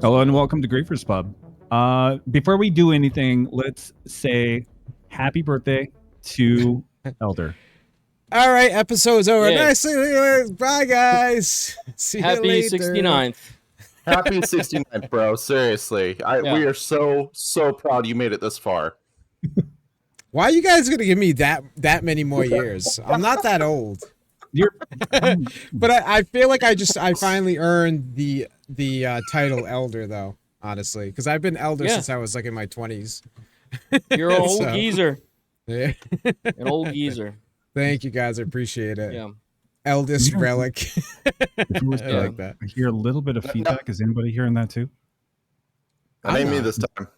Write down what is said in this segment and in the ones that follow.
Hello and welcome to Griefers Pub. Before we do anything, let's say happy birthday to Elder. All right, episode's over. Yeah. Nice seeing you. Bye, guys. See you Happy later. 69th. Happy 69th, bro. Seriously. We are so proud you made it this far. Why are you guys gonna give me that many more years? I'm not that old. But I feel like I finally earned the title elder though, honestly, because I've been elder since I was like in my 20s. You're an old geezer. Yeah. An old geezer. Thank you guys, I appreciate it. Yeah. Eldest relic. I like that. I hear a little bit of feedback. Is anybody hearing that too? That ain't me this time.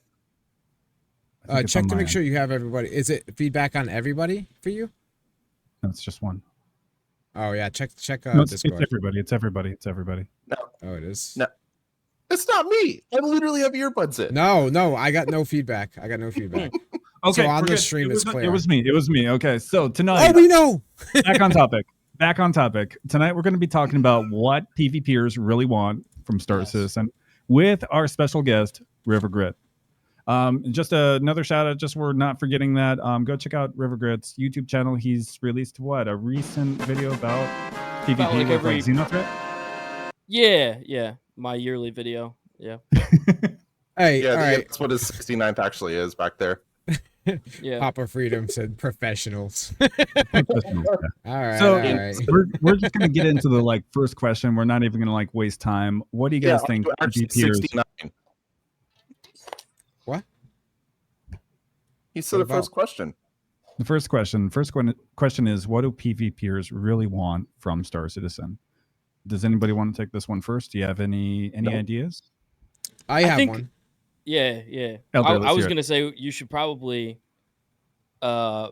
Check to make sure you have everybody. Is it feedback on everybody for you? No, it's just one. Oh yeah, check no, it's Discord. It's everybody. No. Oh, it is. No. It's not me. I literally have earbuds in. No, I got no feedback. Okay, so on the stream it's clear. It was me. Okay, so tonight. Oh, we know. Back on topic. Tonight we're going to be talking about what PvPers really want from Star Citizen with our special guest, RiverGrit. Just another shout out, just we're not forgetting that. Go check out RiverGrit's YouTube channel. He's released a recent video about PvP like with every... Xenothreat. Yeah. My yearly video. Yeah. Hey, all right. That's what his 69th actually is back there. Yeah. Papa Freedom said professionals. All right. So all right. we're just gonna get into the first question. We're not even gonna waste time. What do you guys think? PvPers 69. What? He said the first question. The first question is, what do PvPers really want from Star Citizen? Does anybody want to take this one first? Do you have any ideas? I have one. Yeah. Elder, I was gonna say you should probably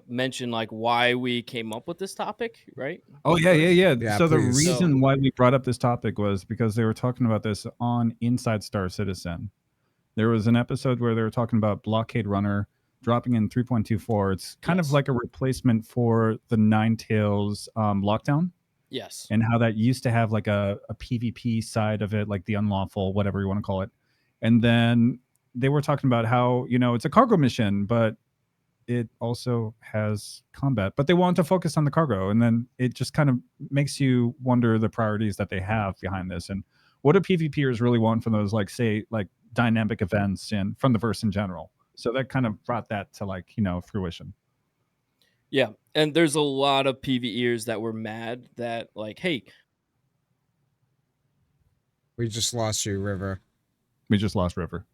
mention why we came up with this topic, right? Oh yeah. So please. the reason why we brought up this topic was because they were talking about this on Inside Star Citizen. There was an episode where they were talking about Blockade Runner dropping in 3.24. It's kind of like a replacement for the Ninetales Lockdown. Yes. And how that used to have a PvP side of it, like the unlawful, whatever you want to call it. And then they were talking about how, it's a cargo mission, but it also has combat. But they want to focus on the cargo. And then it just kind of makes you wonder the priorities that they have behind this. And what do PvPers really want from those, dynamic events and from the verse in general? So that kind of brought that to fruition. Yeah, and there's a lot of PvEers that were mad that hey, We just lost you, River. We just lost River.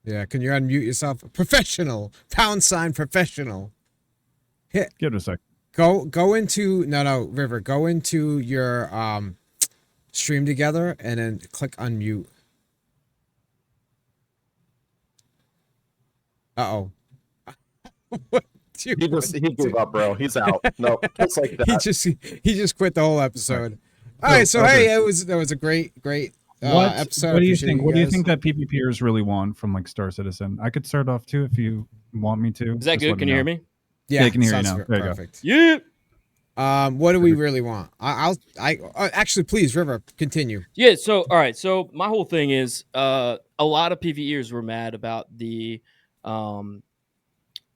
Yeah, can you unmute yourself? Professional. # professional. Hit. Give it a sec. Go into River. Go into your stream together and then click unmute. Uh-oh. He gave up, bro. He's out. No, just like that. He just quit the whole episode. All right, so hey, that was a great episode. What do you think? What do you think that PvPers really want from Star Citizen? I could start off too if you want me to. Is that good? Can you hear me? Yeah, I can hear you now. There perfect. You go. Yeah. What do we really want? Actually, please, River, continue. Yeah. So all right. So my whole thing is, a lot of PvEers were mad about the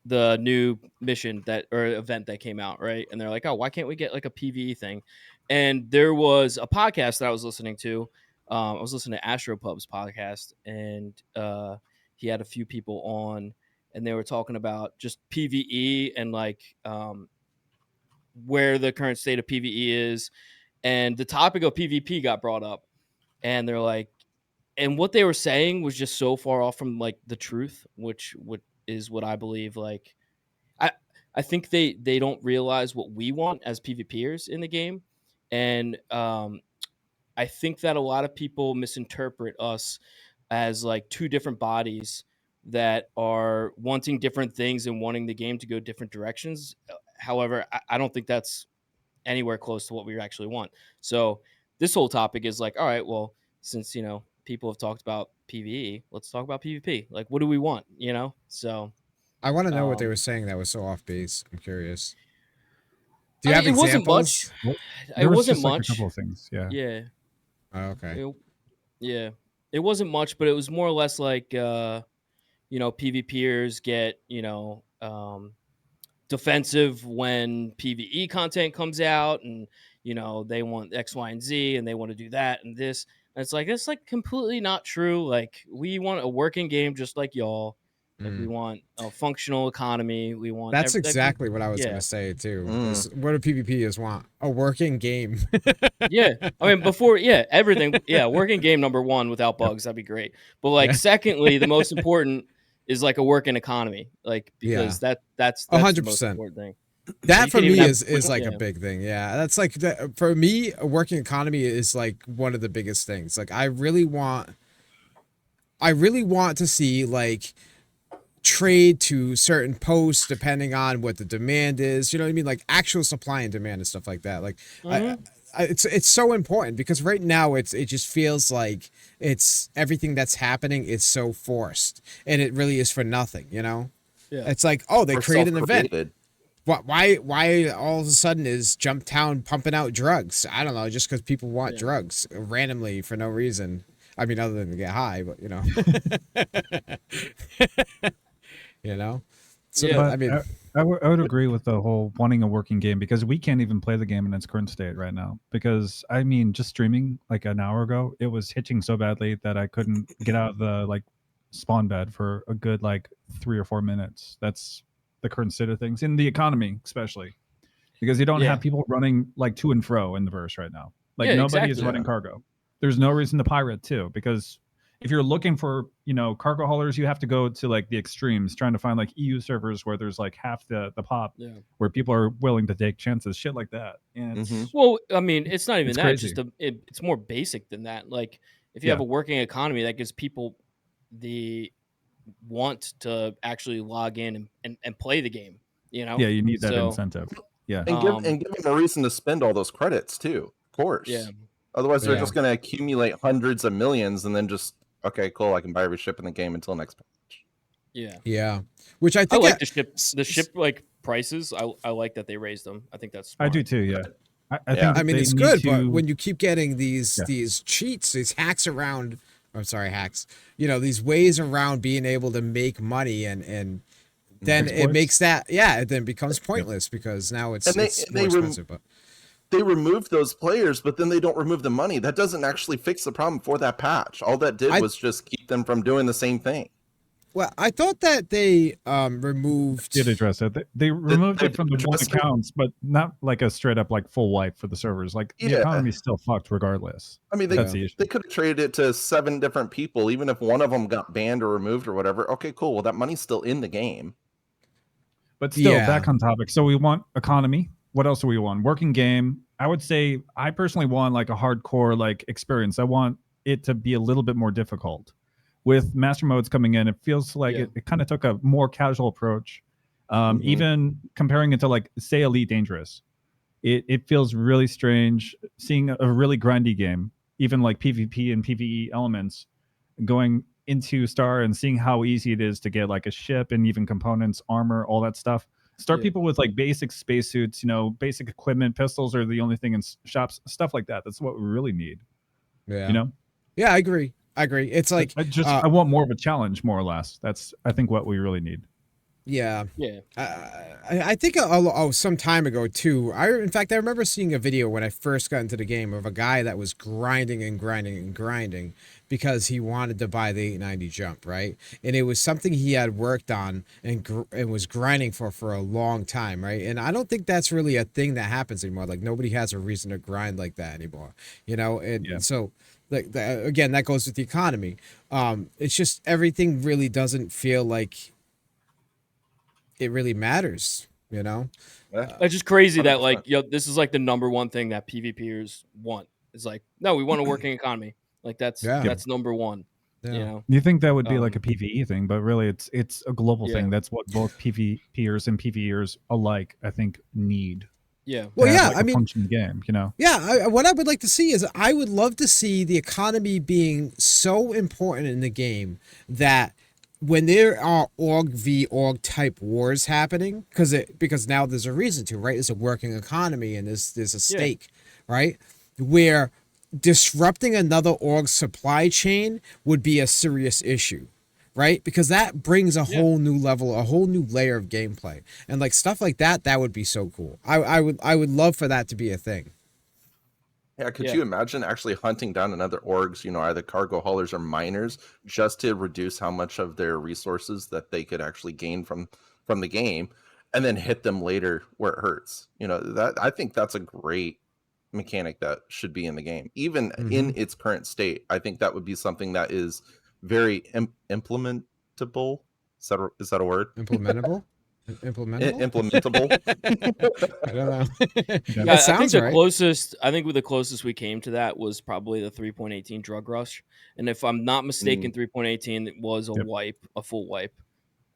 new mission or event that came out, right? And they're like, oh, why can't we get a PvE thing? And there was a podcast that I was listening to. I was listening to Astropub's podcast, and he had a few people on, and they were talking about just PvE and where the current state of PvE is. And the topic of PvP got brought up, and they're like, and what they were saying was just so far off from the truth, which is what I believe. I think they don't realize what we want as PvPers in the game. And I think that a lot of people misinterpret us as two different bodies that are wanting different things and wanting the game to go different directions. However, I don't think that's anywhere close to what we actually want. So this whole topic is all right, well, since, people have talked about PvE, let's talk about PvP. What do we want, So I want to know what they were saying that was so off base. I'm curious. Do you have it examples? Wasn't much. It wasn't much. A couple of things, yeah. Yeah. Oh, okay. Yeah. It wasn't much, but it was more or less like PvPers get defensive when PvE content comes out, and they want X, Y, and Z, and they want to do that and this. And it's like completely not true. Like, we want a working game just like y'all. Like, we want a functional economy. We want That's exactly what I was yeah. gonna say too. What do PvPers want? A working game. Yeah, I mean, before, everything, working game number one without bugs, that'd be great. But like, secondly, the most important is like a working economy, like, because that's the most 100%. important thing. That for me is like a big thing. Yeah, that's like for me, a working economy is like one of the biggest things. Like, I really want to see like trade to certain posts depending on what the demand is. You know what I mean? Like actual supply and demand and stuff like that. Like, it's so important, because right now it just feels like it's everything that's happening is so forced, and it really is for nothing. You know? Yeah. It's like, oh, they create an event. Why all of a sudden is Jumptown pumping out drugs? I don't know, just because people want drugs randomly for no reason. I mean, other than to get high, but you know. So But I mean, I would agree with the whole wanting a working game, because we can't even play the game in its current state right now. Because I mean, just streaming like an hour ago, it was hitching so badly that I couldn't get out of the like spawn bed for a good like 3 or 4 minutes. That's the current state of things in the economy, especially because you don't have people running like to and fro in the verse right now. Like, nobody is running cargo. There's no reason to pirate too, because if you're looking for cargo haulers, you have to go to like the extremes, trying to find like EU servers where there's like half the pop, where people are willing to take chances, shit like that. And well, I mean, it's not even that. Crazy. Just it's more basic than that. Like, if you have a working economy, that gives people the want to actually log in and play the game. Yeah, you need that incentive. Yeah, and give them a reason to spend all those credits too. Of course. Yeah. Otherwise, they're just going to accumulate hundreds of millions, and then just, okay, cool, I can buy every ship in the game until next patch. Yeah. Yeah. Which I think I like the ship like prices. I like that they raised them. I think that's smart. I do too. Yeah. I mean, it's good, but when you keep getting these cheats, these hacks around, hacks, these ways around being able to make money, and then it makes that, it then becomes pointless, because now it's more expensive. But they removed those players, but then they don't remove the money. That doesn't actually fix the problem for that patch. All that did was just keep them from doing the same thing. Well, I thought that they removed. Did address it. They removed it from the one accounts, but not like a straight up like full wipe for the servers. Like, the economy's still fucked regardless. I mean, that's the issue. They could have traded it to 7 different people, even if one of them got banned or removed or whatever. Okay, cool. Well, that money's still in the game. But still, back on topic. So we want economy. What else do we want? Working game. I would say I personally want like a hardcore like experience. I want it to be a little bit more difficult. With master modes coming in, it feels like it kind of took a more casual approach. Even comparing it to like, say, Elite Dangerous, it feels really strange seeing a really grindy game, even like PvP and PvE elements, going into Star and seeing how easy it is to get like a ship and even components, armor, all that stuff. Start people with like basic spacesuits, basic equipment. Pistols are the only thing in shops, stuff like that. That's what we really need. Yeah. Yeah, I agree. It's like I want more of a challenge, more or less. That's, I think, what we really need. Yeah. Yeah. I think some time ago too. In fact, I remember seeing a video when I first got into the game of a guy that was grinding and grinding and grinding because he wanted to buy the 890 jump, right? And it was something he had worked on and was grinding for a long time, right? And I don't think that's really a thing that happens anymore. Like, nobody has a reason to grind like that anymore, And so, like, again, that goes with the economy. It's just everything really doesn't feel like it really matters, It's just crazy that like, this is like the number one thing that PvPers want. It's like, no, we want a working economy. Like, that's number one. You think that would be like a PvE thing, but really it's a global thing. That's what both PvPers and PvEers alike, I think, need. Yeah. Well, like I mean, functioning game, Yeah, what I would like to see is, I would love to see the economy being so important in the game that when there are org v org type wars happening, because now there's a reason to, right? It's a working economy and there's a stake, right? Where disrupting another org's supply chain would be a serious issue, right? Because that brings a whole new level, a whole new layer of gameplay, and like stuff like that. That would be so cool. I would love for that to be a thing. Yeah, could you imagine actually hunting down another orgs, either cargo haulers or miners, just to reduce how much of their resources that they could actually gain from the game, and then hit them later where it hurts? That I think that's a great mechanic that should be in the game, even in its current state. I think that would be something that is very implementable. Is that a word? Implementable. Implementable. I don't know. Yeah, I think the closest we came to that was probably the 3.18 drug rush, and if I'm not mistaken, 3.18 was a full wipe.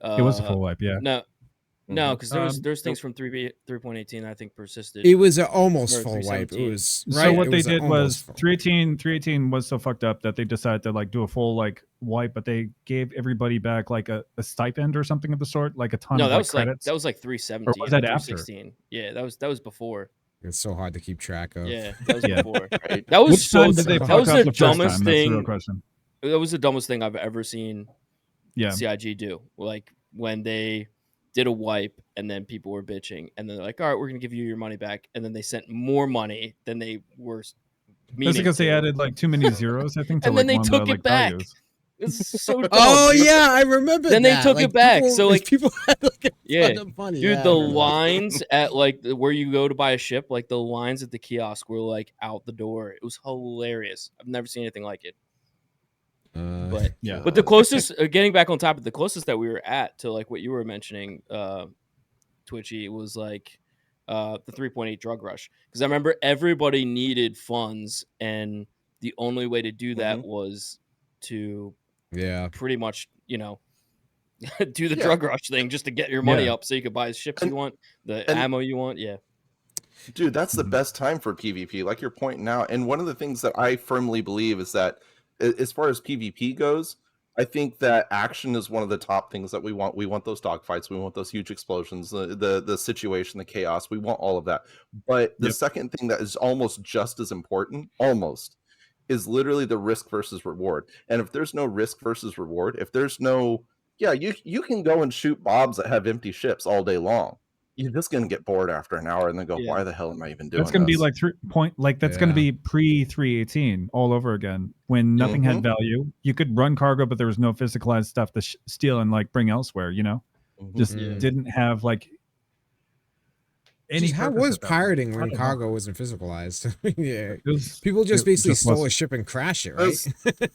It was a full wipe, yeah. No, because there's things from 3.18 I think persisted. It was an almost full wipe. It was right. So what they was did was 318 was so fucked up that they decided to like do a full like wipe, but they gave everybody back like a stipend or something of the sort, like a ton of credits. That was like 317. Or was that after? Yeah, that was before. It's so hard to keep track of. Yeah, that was before. Right? That was the dumbest thing. That was the dumbest thing I've ever seen. Yeah, CIG do, like when they did a wipe and then people were bitching and then they're like, all right, we're gonna give you your money back, and then they sent more money than they were. That's because they added like too many zeros, I think. To, and then like, they took it back. Values. It's so dumb. Oh yeah, I remember. Then they took it back. So like people had like a ton of money. Dude, the lines at like where you go to buy a ship, like the lines at the kiosk were like out the door. It was hilarious. I've never seen anything like it. But the closest, getting back on topic, the closest that we were at to like what you were mentioning, Twitchy, was like the 3.8 drug rush, because I remember everybody needed funds, and the only way to do that was to pretty much do the drug rush thing just to get your money up so you could buy the ships you want, the ammo you want. Dude, that's the best time for PvP, like you're pointing out. And one of the things that I firmly believe is that as far as PvP goes, I think that action is one of the top things that we want. We want those dogfights. We want those huge explosions, the situation, the chaos. We want all of that. But the second thing that is almost just as important, is literally the risk versus reward. And if there's no risk versus reward, if there's no, you can go and shoot mobs that have empty ships all day long. You're just gonna get bored after an hour and then go, why the hell am I even doing that's gonna this? be like that's gonna be pre 318 all over again, when nothing had value. You could run cargo, but there was no physicalized stuff to steal and like bring elsewhere, just didn't have like any. How was pirating when cargo wasn't physicalized? People just basically stole a ship and crashed it, right?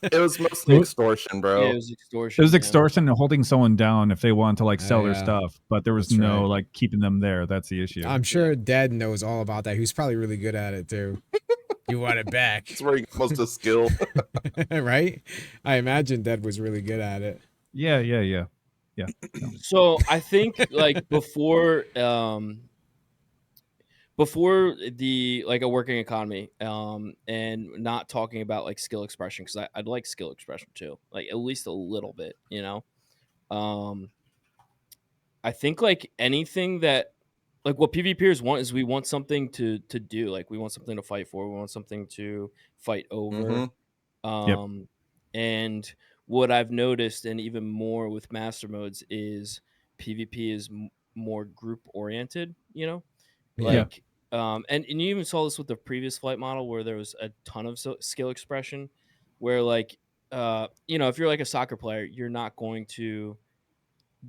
It was mostly extortion, bro. Yeah, it was extortion. It was extortion and holding someone down if they wanted to like sell their stuff, but there was no like keeping them there. That's the issue. I'm sure Dad knows all about that. He's probably really good at it too. You want it back. That's where he got most of skill. Right? I imagine Dad was really good at it. Yeah. So I think like before the like a working economy, and not talking about like skill expression, because I'd like skill expression too, like at least a little bit, I think like anything that like what PvPers want is we want something to do, like we want something to fight for, we want something to fight over. And what I've noticed, and even more with master modes, is PvP is more group oriented, like and you even saw this with the previous flight model, where there was a ton of skill expression, where like if you're like a soccer player, you're not going to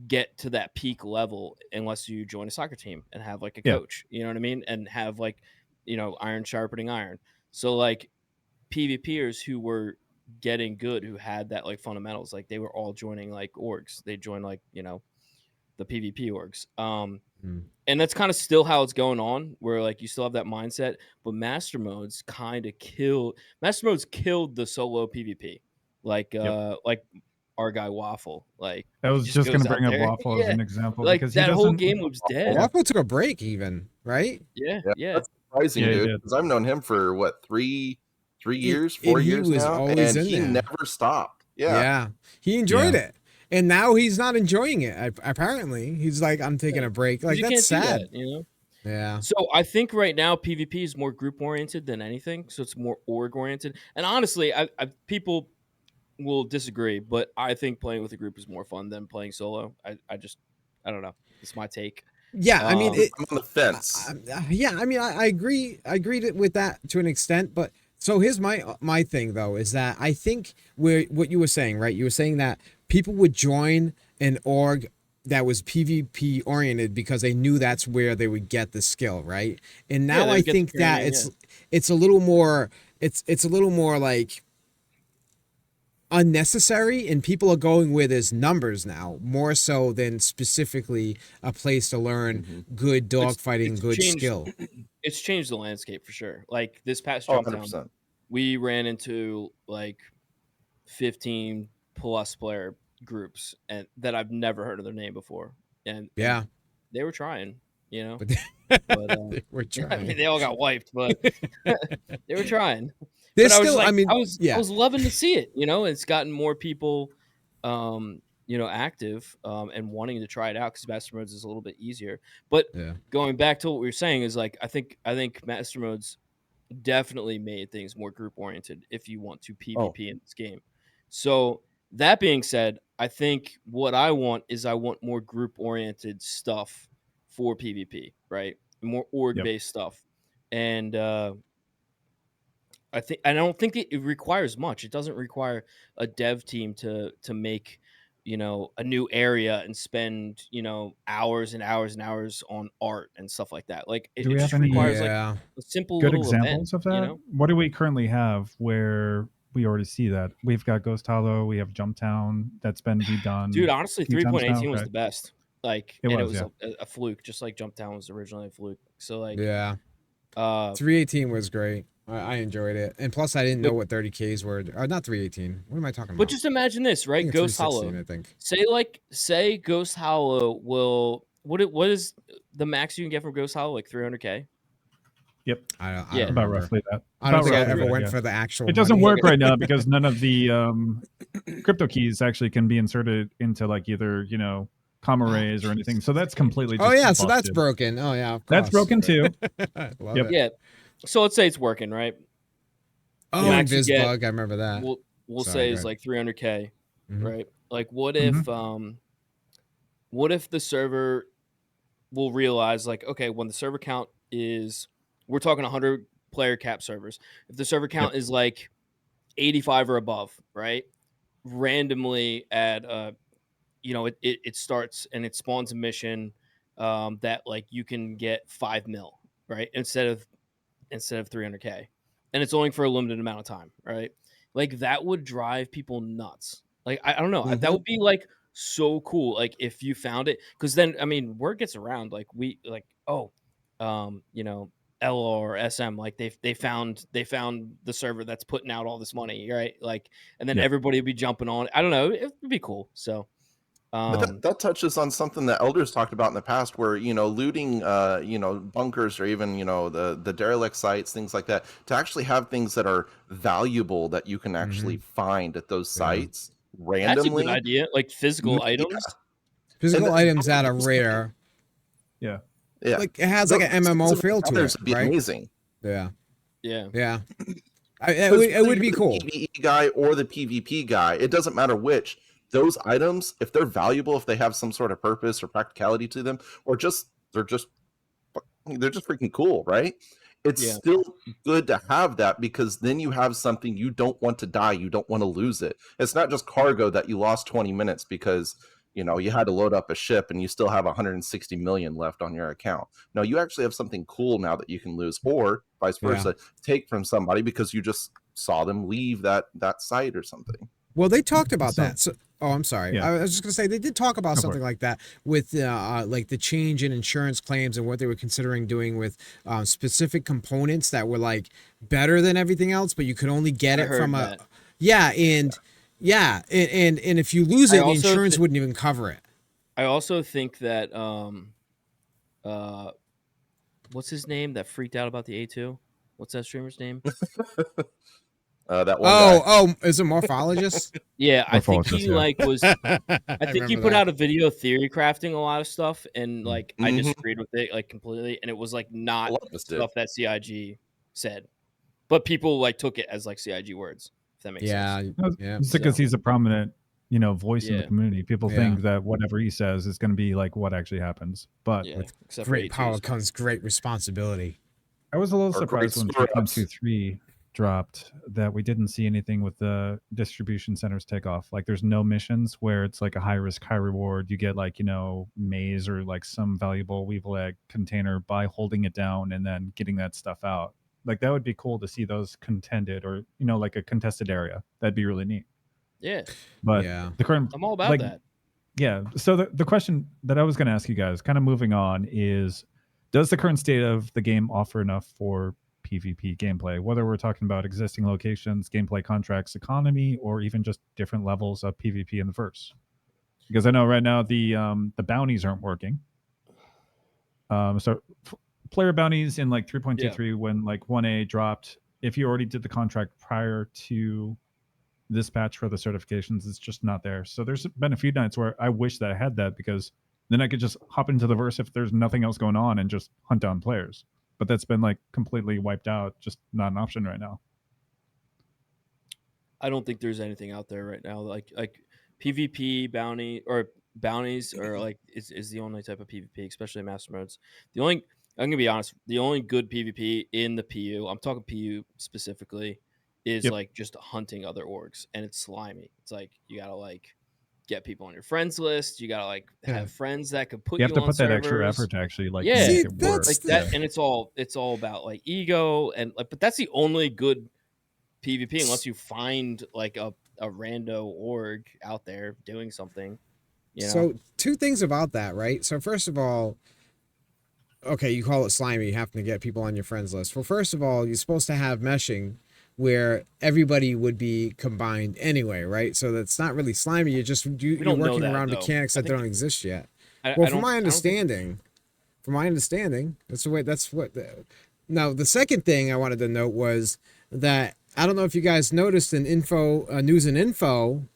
get to that peak level unless you join a soccer team and have like a coach, you know what I mean, and have like iron sharpening iron. So like PvPers who were getting good, who had that like fundamentals, like they were all joining like orgs. They joined like the PvP orgs. And that's kind of still how it's going on, where like you still have that mindset, but master modes killed the solo PvP. Like like our guy Waffle. Like I was just gonna bring up Waffle as an example, like because that whole game was dead. Waffle took a break even, right? Yeah. That's surprising, dude. Because I've known him for what, 3 years, 4 years now, and he never stopped. Yeah, he enjoyed it. And now he's not enjoying it. Apparently, he's like, I'm taking a break. Like, that's sad. Yeah. So I think right now PvP is more group oriented than anything. So it's more org oriented. And honestly, people will disagree, but I think playing with a group is more fun than playing solo. I don't know. It's my take. Yeah, I mean, Um, I'm on the fence. yeah, I mean, I agree. I agree with that to an extent, but so here's my thing though is that I think what you were saying, right? You were saying that people would join an org that was PvP oriented because they knew that's where they would get the skill, right? And Yeah, now they I would get the think that training, it's a little more it's a little more like unnecessary, and people are going with as numbers now more so than specifically a place to learn good dogfighting, it's good changed. skill. It's changed the landscape for sure. Like this past Oh, jump down, 100%. we ran into like 15 plus player groups and that I've never heard of their name before, and Yeah, they were trying, you know, but but we're I mean trying. they all got wiped, but they were trying. But There's I was still, I like, mean, I yeah, was loving to see it, you know. It's gotten more people, active, and wanting to try it out because Master Modes is a little bit easier. But yeah. going back to what we were saying is like I think Master Modes definitely made things more group oriented if you want to Oh, PvP in this game. So that being said, I think what I want is I want more group oriented stuff for PvP, right? More org Yep. based stuff. And I don't think it requires much. It doesn't require a dev team to make, a new area and spend, hours and hours and hours on art and stuff like that. Like Do it we have just any requires like Yeah. a simple good little event, examples of that? What do we currently have where we already see that? We've got Ghost Hollow, we have Jumptown that's been redone Dude, honestly, a few times now. 3.18 was Okay. the best. Like, It and it was, was yeah. a fluke, just like Jumptown was originally a fluke. So like, Yeah. uh, 318 was great. I enjoyed it. And plus I didn't know but what 30Ks were. Not 318. What am I talking but about? just imagine this, I right? think it's Ghost 316, Hollow. I think. Say Ghost Hollow will what is the max you can get from Ghost Hollow? Like 300K? Yep. I Yeah. don't About remember. roughly that. I don't About think I So roughly ever that, went yeah. for the actual It doesn't money. work right now because none of the crypto keys actually can be inserted into like either, comma rays or anything. So that's completely Oh just yeah, so that's busted. broken. Oh yeah, of That's course. broken too. Love Yep. it. yeah. So let's say it's working, right? The Oh, max you get, Invisbug, I remember that. we'll Sorry, say go is ahead. like 300K, Mhm. right? Like Mhm. what if the server will realize like, okay, when the server count is, we're talking 100 player cap servers. If the server Yep. count is like 85 or above, right? Randomly at it starts and it spawns a mission that like you can get 5 mil, right? Instead of 300K. And it's only for a limited amount of time, right? Like that would drive people nuts. Like I don't know, that hmm would be like so cool. Like if you found it, because then I mean, word gets around. Like we like you know, L or SM, like they found the server that's putting out all this money, right? Like, and then Yep. everybody would be jumping on. I don't know, it would be cool. So But that touches on something that elders talked about in the past, where looting, bunkers or even the derelict sites, things like that, to actually have things that are valuable that you can actually Mhm. find at those Yeah. sites that's a good randomly. idea. Like physical Yeah, items. and Physical items that are those- rare. Yeah. yeah, Like it has like an those things MMO in feel to others it, would be right? amazing. Yeah. Yeah. Yeah. Because It whether would you're be the cool. PvE guy or the PvP guy, it doesn't matter which. Those items, if they're valuable, if they have some sort of purpose or practicality to them, or they're just freaking cool, right? It's Yeah. still good to have that because then you have something, you don't want to die, you don't want to lose it. It's not just cargo that you lost 20 minutes because you had to load up a ship and you still have 160 million left on your account. No, you actually have something cool now that you can lose, or vice Yeah. versa, take from somebody because you just saw them leave that site or something. Well, they talked about So, that. So, oh, I'm sorry. yeah. I was just gonna say they did talk about Go for something it. like that with like the change in insurance claims and what they were considering doing with specific components that were like better than everything else, but you could only get I it from heard a that. and if you lose I it, the also insurance wouldn't even cover it. I also think that uh what's his name that freaked out about the A2? What's that streamer's name? That one guy. Oh, is it Morphologist? Yeah, I think Morphologist, he yeah. like was. I I think he remember put that. out a video theory crafting a lot of stuff, and like I Mhm. disagreed with it like completely, and it was like A not lot of us did. stuff that CIG said, but people like took it as like CIG words. If that makes sense. Yeah. It's because So- he's a prominent, voice in the Yeah. community. People Yeah. think that whatever he says is going to be like what actually happens. But Yeah, With except for Great power A2s. comes great responsibility. I was a little Or great surprised when screw-ups. 3.23 dropped that we didn't see anything with the distribution centers take off. Like there's no missions where it's like a high risk, high reward. You get like, maize or like some valuable weevil egg container by holding it down and then getting that stuff out. Like that would be cool to see those contended or, like a contested area. That'd be really neat. Yeah, But Yeah. the current I'm all about like, that. Yeah. So the question that I was going to ask you guys, kind of moving on, is does the current state of the game offer enough for PvP gameplay? Whether we're talking about existing locations, gameplay contracts, economy, or even just different levels of PvP in the verse. Because I know right now the bounties aren't working. So player bounties in like 3.23 when like 1A dropped, if you already did the contract prior to this patch for the certifications, it's just not there. So there's been a few nights where I wish that I had that, because then I could just hop into the verse if there's nothing else going on and just hunt down players. But that's been like completely wiped out, just not an option right now. I don't think there's anything out there right now like PvP bounties are like is the only type of PvP, especially in master modes. I'm gonna be honest, the only good PvP in the PU, I'm talking PU specifically, is Yep. like just hunting other orgs, and it's slimy. It's like you gotta like get people on your friends list. You gotta like have friends that could put You have to on put that extra servers. effort to actually like Yeah. make See, it work. Like that, and it's all about like ego and like, but that's the only good PvP unless you find like a rando org out there doing something. So two things about that, right? So first of all, okay, you call it slimy, you have to get people on your friends list. Well, first of all, you're supposed to have meshing where everybody would be combined anyway, right? So that's not really slimy. You're just you're don't know working that, around though. mechanics I that think- don't exist yet. I Well, don't- from my I don't think- understanding, that's the way. That's what. Now, the second thing I wanted to note was that I don't know if you guys noticed in news and info,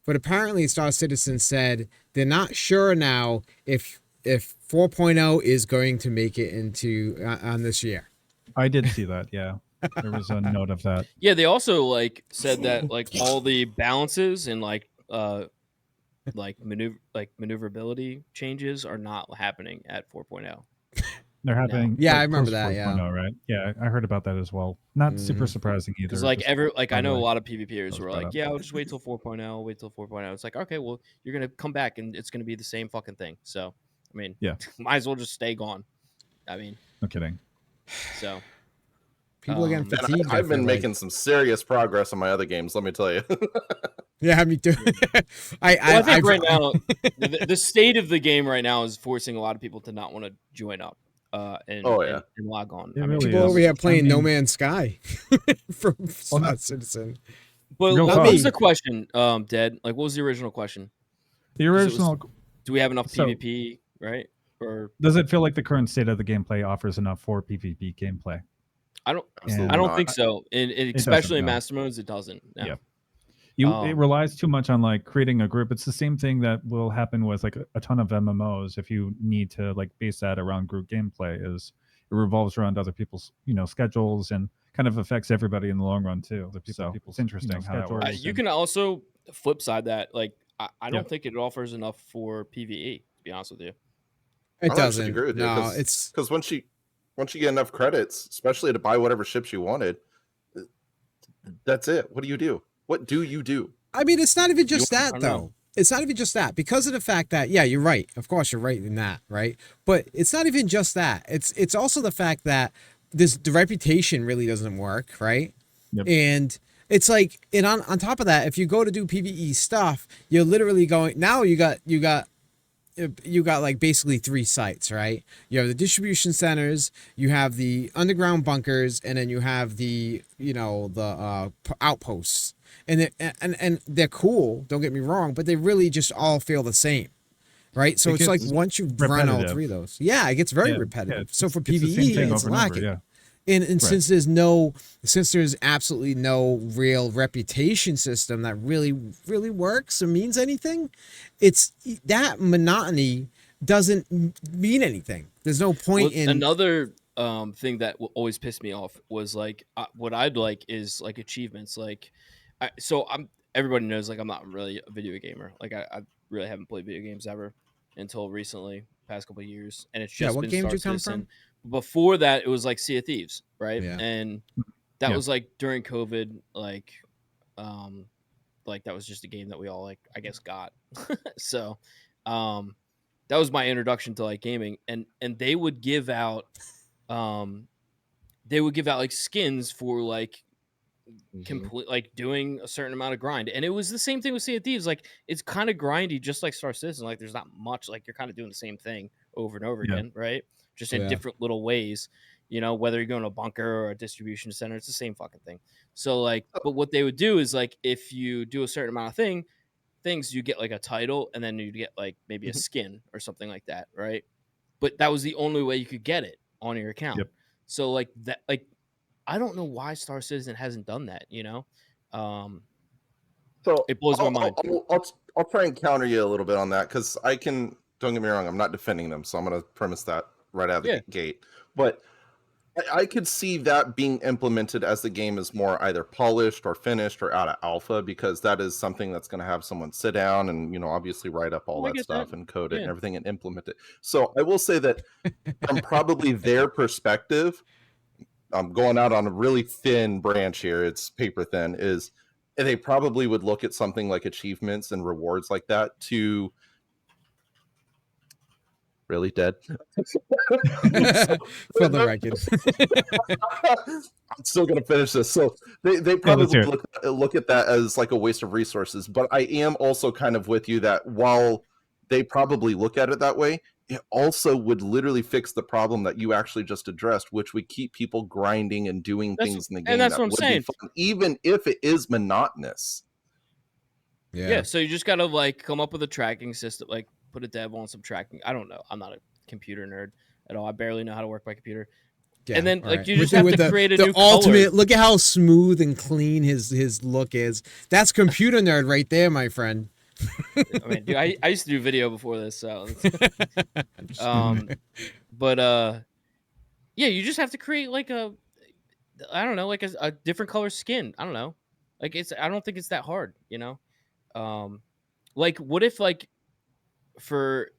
but apparently Star Citizen said they're not sure now if 4.0 is going to make it into on this year. I did see that. Yeah, there was a note of that. Yeah, they also like said that like all the balances and maneuverability changes are not happening at 4.0. They're happening. Yeah, like, I remember post that, yeah. 4.0, right? Yeah, I heard about that as well. Not super surprising either. Because like just I know a by the way. lot of PvPers was were brought like, up. yeah, I'll just wait till 4.0, wait till 4.0. It's like, okay, well, you're gonna come back and it's gonna be the same fucking thing. So, I mean, Yeah. might as well just stay gone. I mean, No kidding. so People are getting Um, And fatigued. I I've been feel like. making some serious progress on my other games, let me tell you. Yeah, me too. I think right now the state of the game right now is forcing a lot of people to not want to join up and log on. It I mean, really people is. over here playing I No mean- Man's Sky from Star not- Citizen. but Real what talk. was the question, Dead? Like, what was the original question? The it was- original. Do we have enough So- PvP, right? Or Does it feel like the current state of the gameplay offers enough for PvP gameplay? I don't Absolutely I don't not. think so. And doesn't, especially in no. master modes, it doesn't. No. Yeah. It Um, relies too much on like creating a group. It's the same thing that will happen with like a ton of MMOs. If you need to like base that around group gameplay, is it revolves around other people's schedules and kind of affects everybody in the long run too. So it's interesting how that works. you can also flip side that. Like, I don't Yeah. think it offers enough for PvE. To be honest with you. It I doesn't. actually agree with you. No, it's Because once you get enough credits, especially to buy whatever ships you wanted, that's it. What do you do? What do you do? I mean, it's not even just I that, don't though. know. It's not even just that, because of the fact that, yeah, you're right. Of course, you're right in that, right? But it's not even just that. It's also the fact that the reputation really doesn't work, right? Yep. And it's like, and on top of that, if you go to do PvE stuff, you're literally going, now you got like basically 3 sites, right? You have the distribution centers, you have the underground bunkers, and then you have the outposts. And they're cool, don't get me wrong, but they really just all feel the same, right? So It it's like gets once you've run all repetitive. 3 of those, yeah, it gets very Yeah, repetitive. yeah, so for it's the same PvE, thing it's over and over, lacking. yeah. And Right. since there's absolutely no real reputation system that really works or means anything, it's that monotony doesn't mean anything. There's no point in another thing that always pissed me off was like what I'd like is like achievements. Like, everybody knows like I'm not really a video gamer. Like I really haven't played video games ever until recently, past couple of years, and it's just what been game did Star you come Citizen. from? Before that, it was like Sea of Thieves, right? Yeah. And that Yeah. was like during COVID, like that was just a game that we all like, I guess, got. So, that was my introduction to like gaming, and they would give out, like skins for like complete, like doing a certain amount of grind, and it was the same thing with Sea of Thieves. Like it's kind of grindy, just like Star Citizen. Like there's not much. Like you're kind of doing the same thing over and over Yeah. again, right? Just in Yeah. different little ways. You know, whether you're going to a bunker or a distribution center, it's the same fucking thing. So like, but what they would do is like, if you do a certain amount of things, you get like a title, and then you get like maybe a skin or something like that, right? But that was the only way you could get it on your account. Yep. So like that, like I don't know why Star Citizen hasn't done that. You know, So it blows my mind. I'll try and counter you a little bit on that, because I can. Don't get me wrong, I'm not defending them, so I'm going to premise that right out of the gate. But I could see that being implemented as the game is more either polished or finished or out of alpha, because that is something that's going to have someone sit down and, you know, obviously write up all that stuff and code it and everything and implement it. So I will say that from probably their perspective, I'm going out on a really thin branch here, it's paper thin, is they probably would look at something like achievements and rewards like that to really dead. For the record. I'm still going to finish this. So they probably look at that as like a waste of resources. But I am also kind of with you that while they probably look at it that way, it also would literally fix the problem that you actually just addressed, which would keep people grinding and doing things in the game. And that's that what I'm saying. Be fun, even if it is monotonous. Yeah. So you just got to like come up with a tracking system, like put a dev on some tracking. I don't know. I'm not a computer nerd at all. I barely know how to work my computer. Yeah, and then like you just have to create a new ultimate color. Look at how smooth and clean his look is. That's computer nerd right there, my friend. I mean, dude, I used to do video before this, so but yeah, you just have to create like I don't know, like a different color skin. I don't know. Like I don't think it's that hard, you know? Like what if like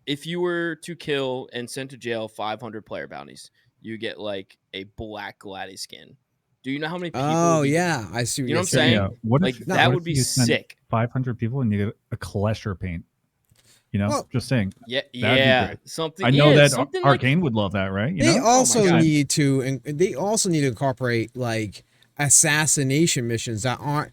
if you were to kill and send to jail 500 player bounties, you get like a black Gladi skin. Do you know how many people? Oh yeah, I see. You know what I'm saying? Yeah. What like if, that would be sick. 500 people and you get a Kalesher paint. You know, just saying. Yeah, something. I know that something Arcane would love that, right? You they know? also need to, and they also need to incorporate like assassination missions that aren't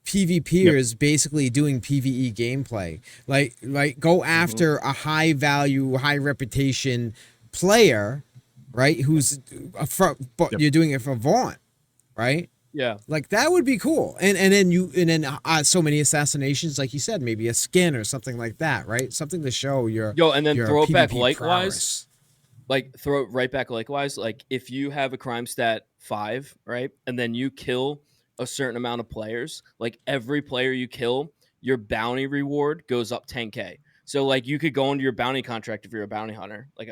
PvPers basically doing PvE gameplay. Like go after a high value, high reputation player, right? Who's you're doing it for Vaunt, right? Yeah, like that would be cool. And then so many assassinations, like you said, maybe a skin or something like that, right? Something to show your and then throw it back likewise. Prowess. Like throw it right back likewise. Like if you have a crime stat 5, right, and then you kill a certain amount of players, like every player you kill, your bounty reward goes up 10k. So like you could go into your bounty contract if you're a bounty hunter, like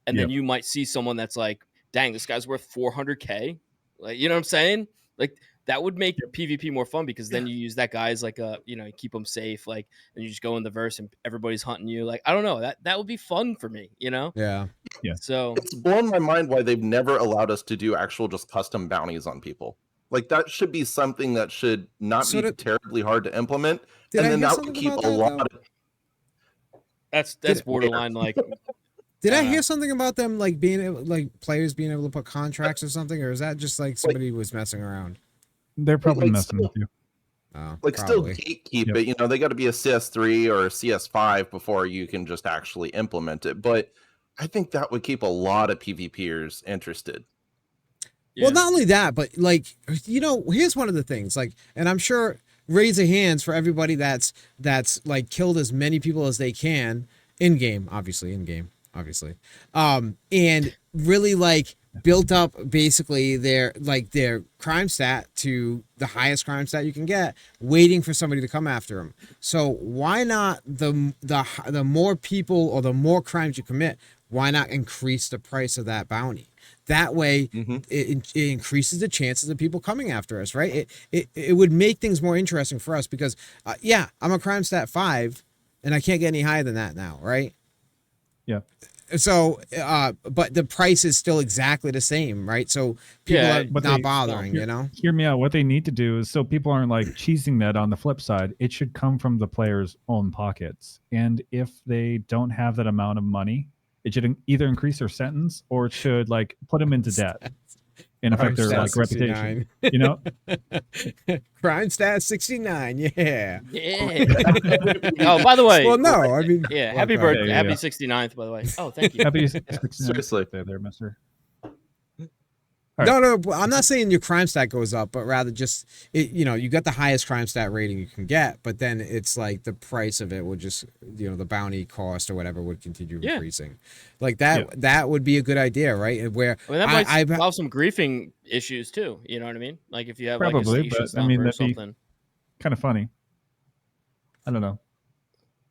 and then you might see someone that's like, dang, this guy's worth 400k. Like, you know what I'm saying? Like that would make PvP more fun, because then you use that guy as like you keep them safe, like, and you just go in the verse and everybody's hunting you. Like, I don't know, that would be fun for me, Yeah. So it's blown my mind why they've never allowed us to do actual just custom bounties on people. Like that should be something that should not be terribly hard to implement, and then that would keep a lot of. That's borderline like. Did I hear something about them like being able, like players being able to put contracts or something, or is that just like somebody was messing around? They're probably messing with you. Oh, like probably. Still gatekeep it. They got to be a CS3 or a CS5 before you can just actually implement it. But I think that would keep a lot of PvPers interested. Yeah. Well, not only that, but like, here's one of the things, like, and I'm sure raise your hands for everybody that's like killed as many people as they can in game, obviously in game. obviously, and really like built up basically their crime stat to the highest crime stat you can get, waiting for somebody to come after them. So why not the more people or the more crimes you commit, why not increase the price of that bounty? That way, it increases the chances of people coming after us, right? It would make things more interesting for us because, yeah, I'm a crime stat 5, and I can't get any higher than that now, right? Yeah. So, but the price is still exactly the same, right? So people are not bothering, you know? Hear me out. What they need to do is so people aren't like cheesing that on the flip side, it should come from the player's own pockets. And if they don't have that amount of money, it should either increase their sentence or it should like put them into debt and affect their like reputation. You know? Crime stat 69, yeah. Yeah. Oh, by the way. Well, no, I mean, yeah. Happy birthday, happy 69th, by the way. Oh, thank you. Happy 69th Seriously. birthday there, mister. No, I'm not saying your crime stat goes up, but rather just you got the highest crime stat rating you can get, but then it's like the price of it would just, the bounty cost or whatever would continue increasing. Like that, that would be a good idea, right? Where that might solve some griefing issues too. You know what I mean? Like if you have probably, like a but I mean that'd be something. kind of funny. I don't know.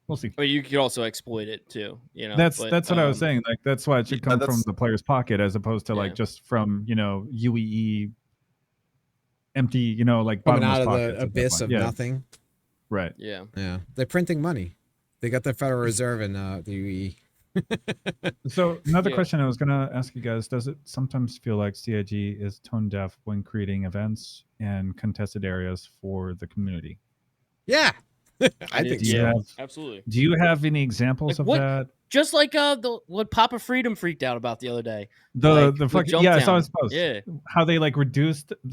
We'll see. But you could also exploit it too, That's what I was saying. Like that's why it should come from the player's pocket as opposed to like just from UEE empty, like coming out of the abyss of nothing. Right. Yeah. Yeah. They're printing money. They got the Federal Reserve in the UEE. So another question I was gonna ask you guys: does it sometimes feel like CIG is tone deaf when creating events and contested areas for the community? Yeah. I think so. Absolutely. Do you have any examples of that? Just like what Papa Freedom freaked out about the other day. The fucking I saw his post. Yeah. How they they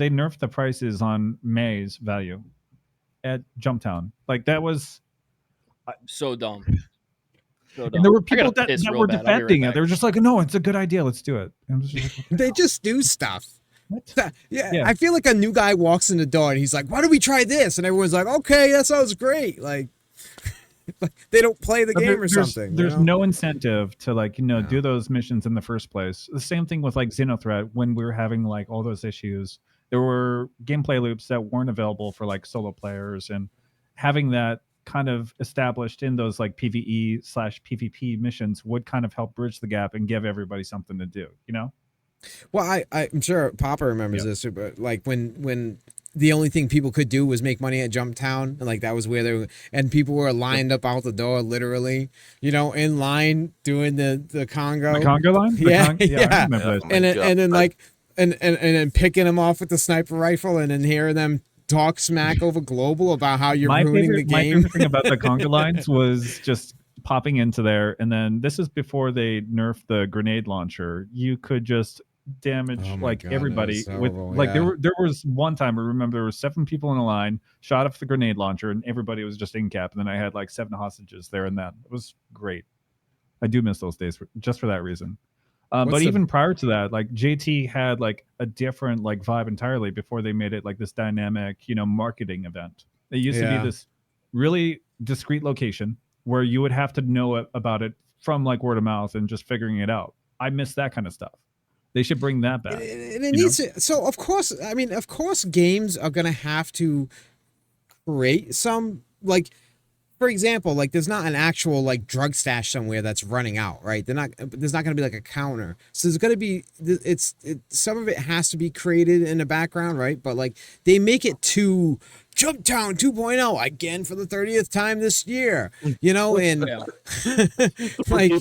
nerfed the prices on May's value at Jumptown. Like that was so dumb. So dumb. And there were people that were defending it. They were just like, no, it's a good idea. Let's do it. They just do stuff. Yeah, I feel like a new guy walks in the door and he's like, why don't we try this? And everyone's like, okay, that sounds great. Like they don't play the game or something. There's no incentive to do those missions in the first place. The same thing with like Xenothreat. When we were having like all those issues, there were gameplay loops that weren't available for like solo players, and having that kind of established in those like PvE/PvP missions would kind of help bridge the gap and give everybody something to do, Well, I'm sure Papa remembers this, but like when the only thing people could do was make money at Jumptown, and like that was where they were, and people were lined up out the door, literally, in line doing the Congo. The Congo line? Yeah. I remember that. And then like and then picking them off with the sniper rifle, and then hearing them talk smack over Global about how you're ruining the game. My favorite thing about the Congo lines was just popping into there, and then this is before they nerfed the grenade launcher. You could just damage everybody with there was one time I remember there were 7 people in a line, shot off the grenade launcher, and everybody was just in cap, and then I had like 7 hostages there, and that was great. I do miss those days just for that reason. But even prior to that, like JT had like a different like vibe entirely before they made it like this dynamic, marketing event. It used to be this really discreet location where you would have to know about it from like word of mouth and just figuring it out. I miss that kind of stuff. They should bring that back. And it needs to, so of course games are going to have to create some, like, for example, like there's not an actual like drug stash somewhere that's running out, right? There's not going to be like a counter. So there's going to be, some of it has to be created in the background, right? But like they make it to Jumptown 2.0 again for the 30th time this year, and like,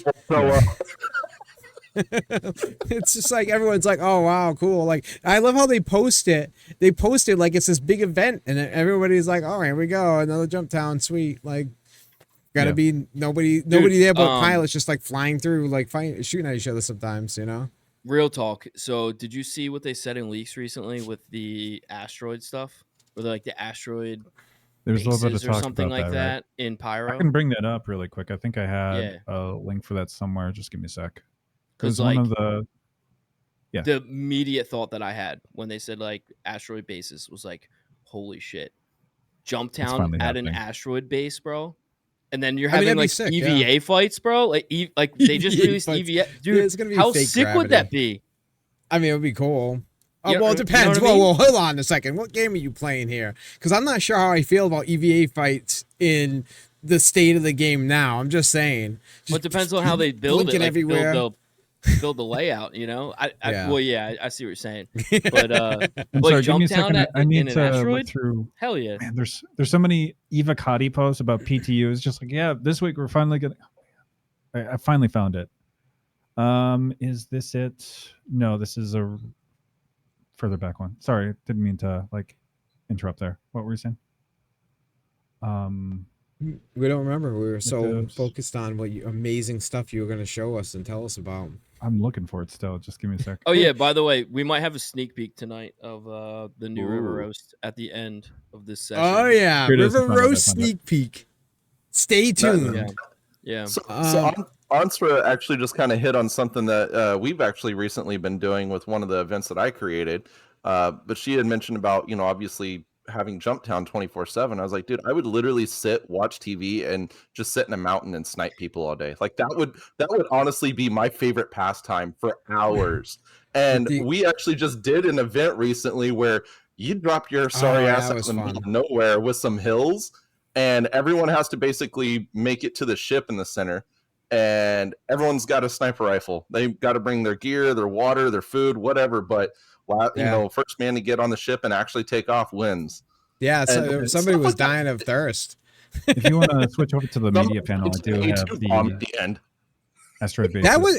it's just like everyone's like, oh wow, cool. Like I love how they post it. They post it like it's this big event, and everybody's like, oh, here we go, another Jumptown, sweet. Like gotta be nobody there but pilots just like flying through, like shooting at each other sometimes, Real talk. So did you see what they said in leaks recently with the asteroid stuff? Or like the asteroid there's a little bit of talk or something about like that, right? In Pyro. I can bring that up really quick. I think I had a link for that somewhere. Just give me a sec. Because like one of the immediate thought that I had when they said like asteroid bases was like, holy shit, Jumptown at an asteroid base, bro. And then you're I mean, having that'd be like sick, EVA fights, bro. Like they just EVA released fights. EVA, dude. Yeah, it's gonna be how fake sick would that gravity. be? I mean, it would be cool. You Well, know- it depends. you know what I mean? Whoa, hold on a second. What game are you playing here? Because I'm not sure how I feel about EVA fights in the state of the game now. I'm just saying. Well, it depends on how they build blinking it. Like everywhere. build the layout. You know, Yeah. well, yeah, I see what you're saying. But I'm like sorry, give me a jump down second. I in need an to look asteroid. through. Hell yeah. Man, there's so many Eva Cotty posts about PTUs. Just like, yeah, this week we're finally gonna. I finally found it. Is this it? No, this is a further back one. Sorry, didn't mean to like interrupt there. What were you saying? We don't remember. We were so This- focused on what amazing stuff you were going to show us and tell us about. I'm looking for it still. Just give me a sec. Oh yeah. By the way, we might have a sneak peek tonight of the new River Ooh. Roast at the end of this session. Oh yeah, Here it is. River I found it, I Roast found it. sneak peek. Stay tuned. Yeah. Yeah. So Um, Onstra actually just kind of hit on something that we've actually recently been doing with one of the events that I created. But she had mentioned about, obviously having Jump Town 24/7. I was like, dude, I would literally sit, watch TV, and just sit in a mountain and snipe people all day. Like that would honestly be my favorite pastime for hours. And we actually just did an event recently where you drop your sorry ass out in the middle of nowhere with some hills, and everyone has to basically make it to the ship in the center. And everyone's got a sniper rifle. They've got to bring their gear, their water, their food, whatever. But first man to get on the ship and actually take off wins. Yeah, so And somebody stuff was like that. dying of thirst. If you want to switch over to the media panel, I do It's have bomb at the the end. asteroid base. That was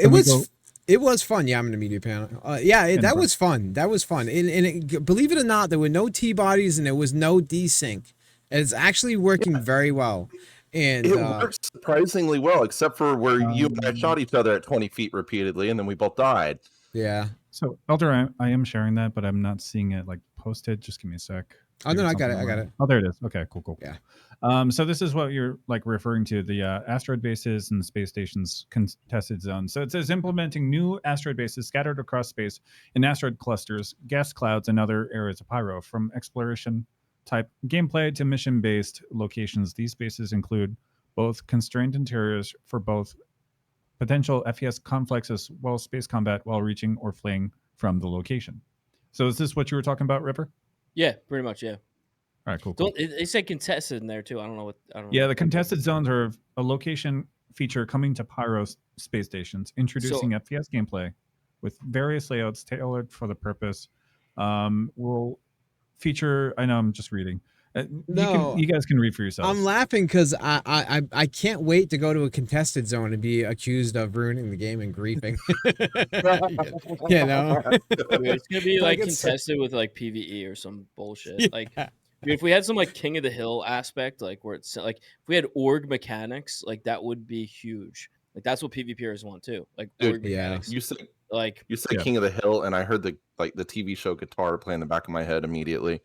it was fun. Yeah, I'm in the media panel. That was fun. That was fun. And believe it or not, there were no T-bodies and there was no desync. It's actually working very well. And it works surprisingly well, except for where you and I shot each other at 20 feet repeatedly, and then we both died. Yeah. So Elder, I am sharing that, but I'm not seeing it like posted. Just give me a sec. Oh no, I got it. Oh, there it is. Okay, cool. Yeah. So this is what you're like referring to, the asteroid bases and space stations contested zones. So it says implementing new asteroid bases scattered across space in asteroid clusters, gas clouds, and other areas of Pyro. From exploration type gameplay to mission-based locations, these bases include both constrained interiors for both potential FES conflicts as well as space combat while reaching or fleeing from the location. So is this what you were talking about, Ripper? Yeah, pretty much. Yeah. All right, cool. They say contested in there too. I don't know. Yeah, the contested zones are a location feature coming to Pyro space stations, introducing FPS gameplay with various layouts tailored for the purpose. Will feature. I know I'm just reading. You guys can read for yourselves. I'm laughing because I can't wait to go to a contested zone and be accused of ruining the game and griefing. You know, it's gonna be like Like, it's- contested with like PVE or some bullshit. Like, dude, if we had some like King of the Hill aspect, like where it's like if we had org mechanics, like that would be huge. Like that's what PvPers want too. Like org mechanics. You said Like King of the Hill, and I heard the TV show guitar play in the back of my head immediately.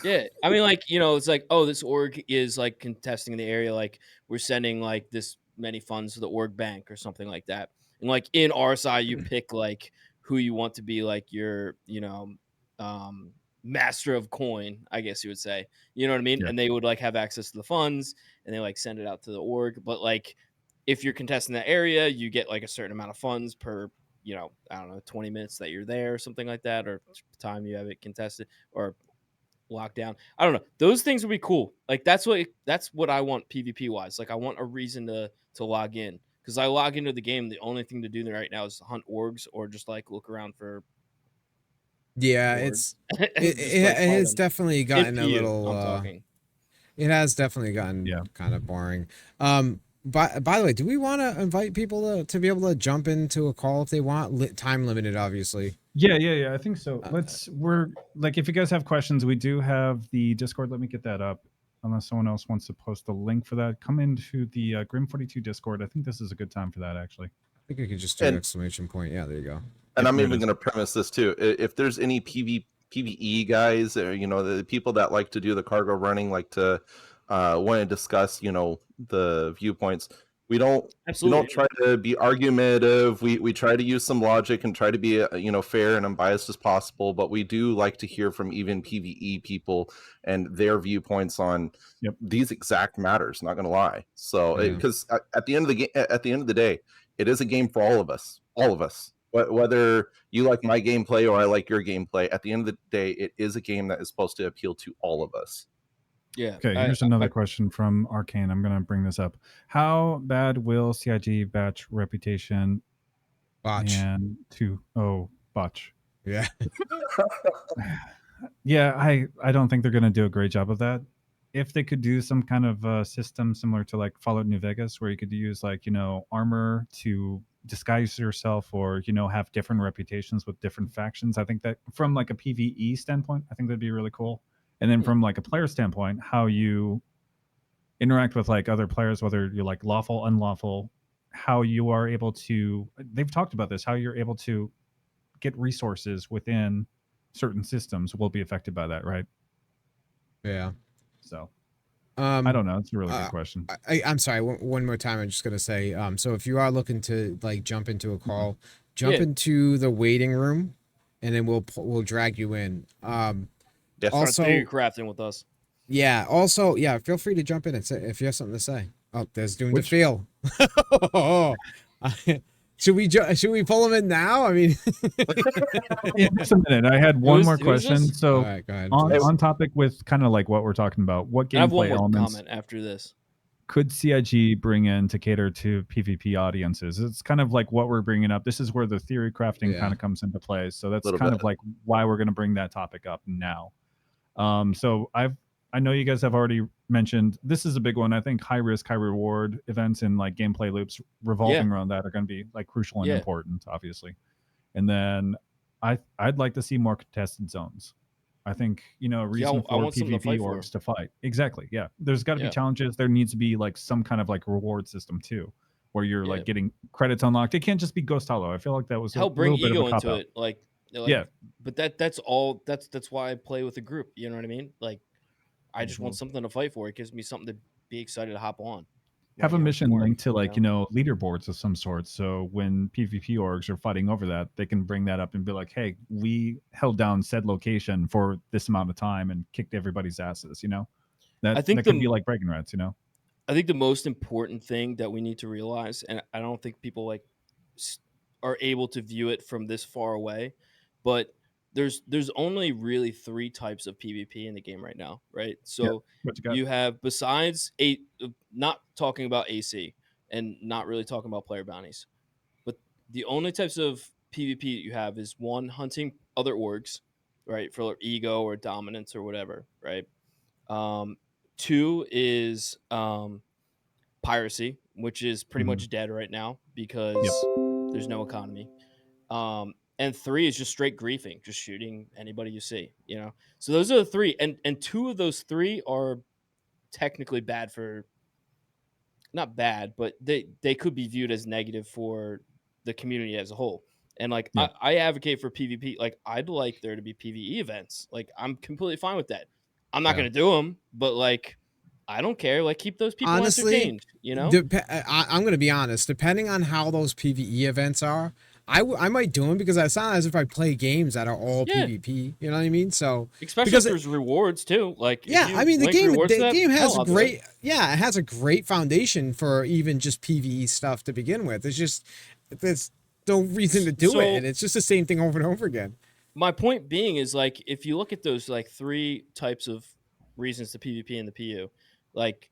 yeah, I mean, like, it's like, oh, this org is like contesting the area, like we're sending like this many funds to the org bank or something like that, and like in RSI you pick like who you want to be like your master of coin, I guess you would say, you know what I mean? And they would like have access to the funds and they like send it out to the org. But like if you're contesting that area, you get like a certain amount of funds per I don't know, 20 minutes that you're there or something like that, or time you have it contested or lockdown. I don't know. Those things would be cool. Like that's what I want PvP wise. Like I want a reason to log in, because I log into the game. The only thing to do right now is hunt orgs or just like look around for. Yeah, orgs. it has definitely gotten a little. I'm talking. It has definitely gotten kind of boring. By the way, do we want to invite people to be able to jump into a call if they want? Time limited, obviously. Yeah. I think so. We're like, if you guys have questions, we do have the Discord. Let me get that up. Unless someone else wants to post a link for that, come into the Grim42 Discord. I think this is a good time for that, actually. I think we could just do an exclamation point. Yeah, there you go. And I'm even going to premise this too. If there's any PvE guys, or the people that like to do the cargo running, like to want to discuss, the viewpoints, We don't Absolutely. try to be argumentative. We try to use some logic and try to be fair and unbiased as possible. But we do like to hear from even PvE people and their viewpoints on these exact matters. Not going to lie. So because at the end of the day, it is a game for all of us. All of us. Whether you like my gameplay or I like your gameplay, at the end of the day, it is a game that is supposed to appeal to all of us. Yeah. Okay, here's another question from Arcane. I'm going to bring this up. How bad will CIG batch reputation Botch. and botch? Yeah. Yeah, I don't think they're going to do a great job of that. If they could do some kind of system similar to like Fallout New Vegas, where you could use like, armor to disguise yourself or, have different reputations with different factions, I think that from like a PvE standpoint, I think that'd be really cool. And then from like a player standpoint, how you interact with like other players, whether you're like lawful, unlawful, how you are able to, they've talked about this, how you're able to get resources within certain systems will be affected by that, right? Yeah. So I don't know. It's a really good question. I'm sorry. One more time. I'm just gonna say. So if you are looking to like jump into a call, jump into the waiting room, and then we'll drag you in. Also, theory crafting with us. Yeah. Also, yeah. Feel free to jump in and say if you have something to say. Oh, there's Doom to Feel. Should we pull him in now? I mean, just a minute. I had one more question. So all right, go ahead. on topic with kind of like what we're talking about, what I have one gameplay more elements comment after this could CIG bring in to cater to PvP audiences? It's kind of like what we're bringing up. This is where the theory crafting kind of comes into play. So that's kind of like why we're going to bring that topic up now. So I know you guys have already mentioned this is a big one. I think high risk, high reward events and like gameplay loops revolving around that are going to be like crucial and important, obviously. And then I'd like to see more contested zones. I think, a reason for PvP orgs to fight. Exactly. Yeah. There's got to be challenges. There needs to be like some kind of like reward system too, where you're like getting credits unlocked. It can't just be Ghost Hollow. I feel like that was a bring little bit ego of a into cop-out. it. Like, yeah. But that's all. That's why I play with a group. You know what I mean? Like, I just want something to fight for. It gives me something to be excited to hop on. Have a mission linked to like, leaderboards of some sort. So when PvP orgs are fighting over that, they can bring that up and be like, hey, we held down said location for this amount of time and kicked everybody's asses, That, I think that could be like bragging rights, I think the most important thing that we need to realize, and I don't think people like are able to view it from this far away, but there's only really 3 types of PvP in the game right now, right? So you have, besides not talking about AC and not really talking about player bounties, but the only types of PvP that you have is 1, hunting other orgs, right, for ego or dominance or whatever, right? 2 is piracy, which is pretty much dead right now because there's no economy. And 3 is just straight griefing, just shooting anybody you see, So those are the 3, and 2 of those 3 are technically bad for, not bad, but they could be viewed as negative for the community as a whole. And like I advocate for PvP. Like, I'd like there to be PvE events. Like, I'm completely fine with that. I'm not gonna do them, but like, I don't care. Like, keep those people entertained. I'm gonna be honest. Depending on how those PvE events are, I might do them because it's not as if I play games that are all PvP. You know what I mean? So especially if there's rewards too. Like, I mean, the game has a great it has a great foundation for even just PvE stuff to begin with. It's just there's no reason to do it, and it's just the same thing over and over again. My point being is, like, if you look at those like 3 types of reasons to PvP and the PU, like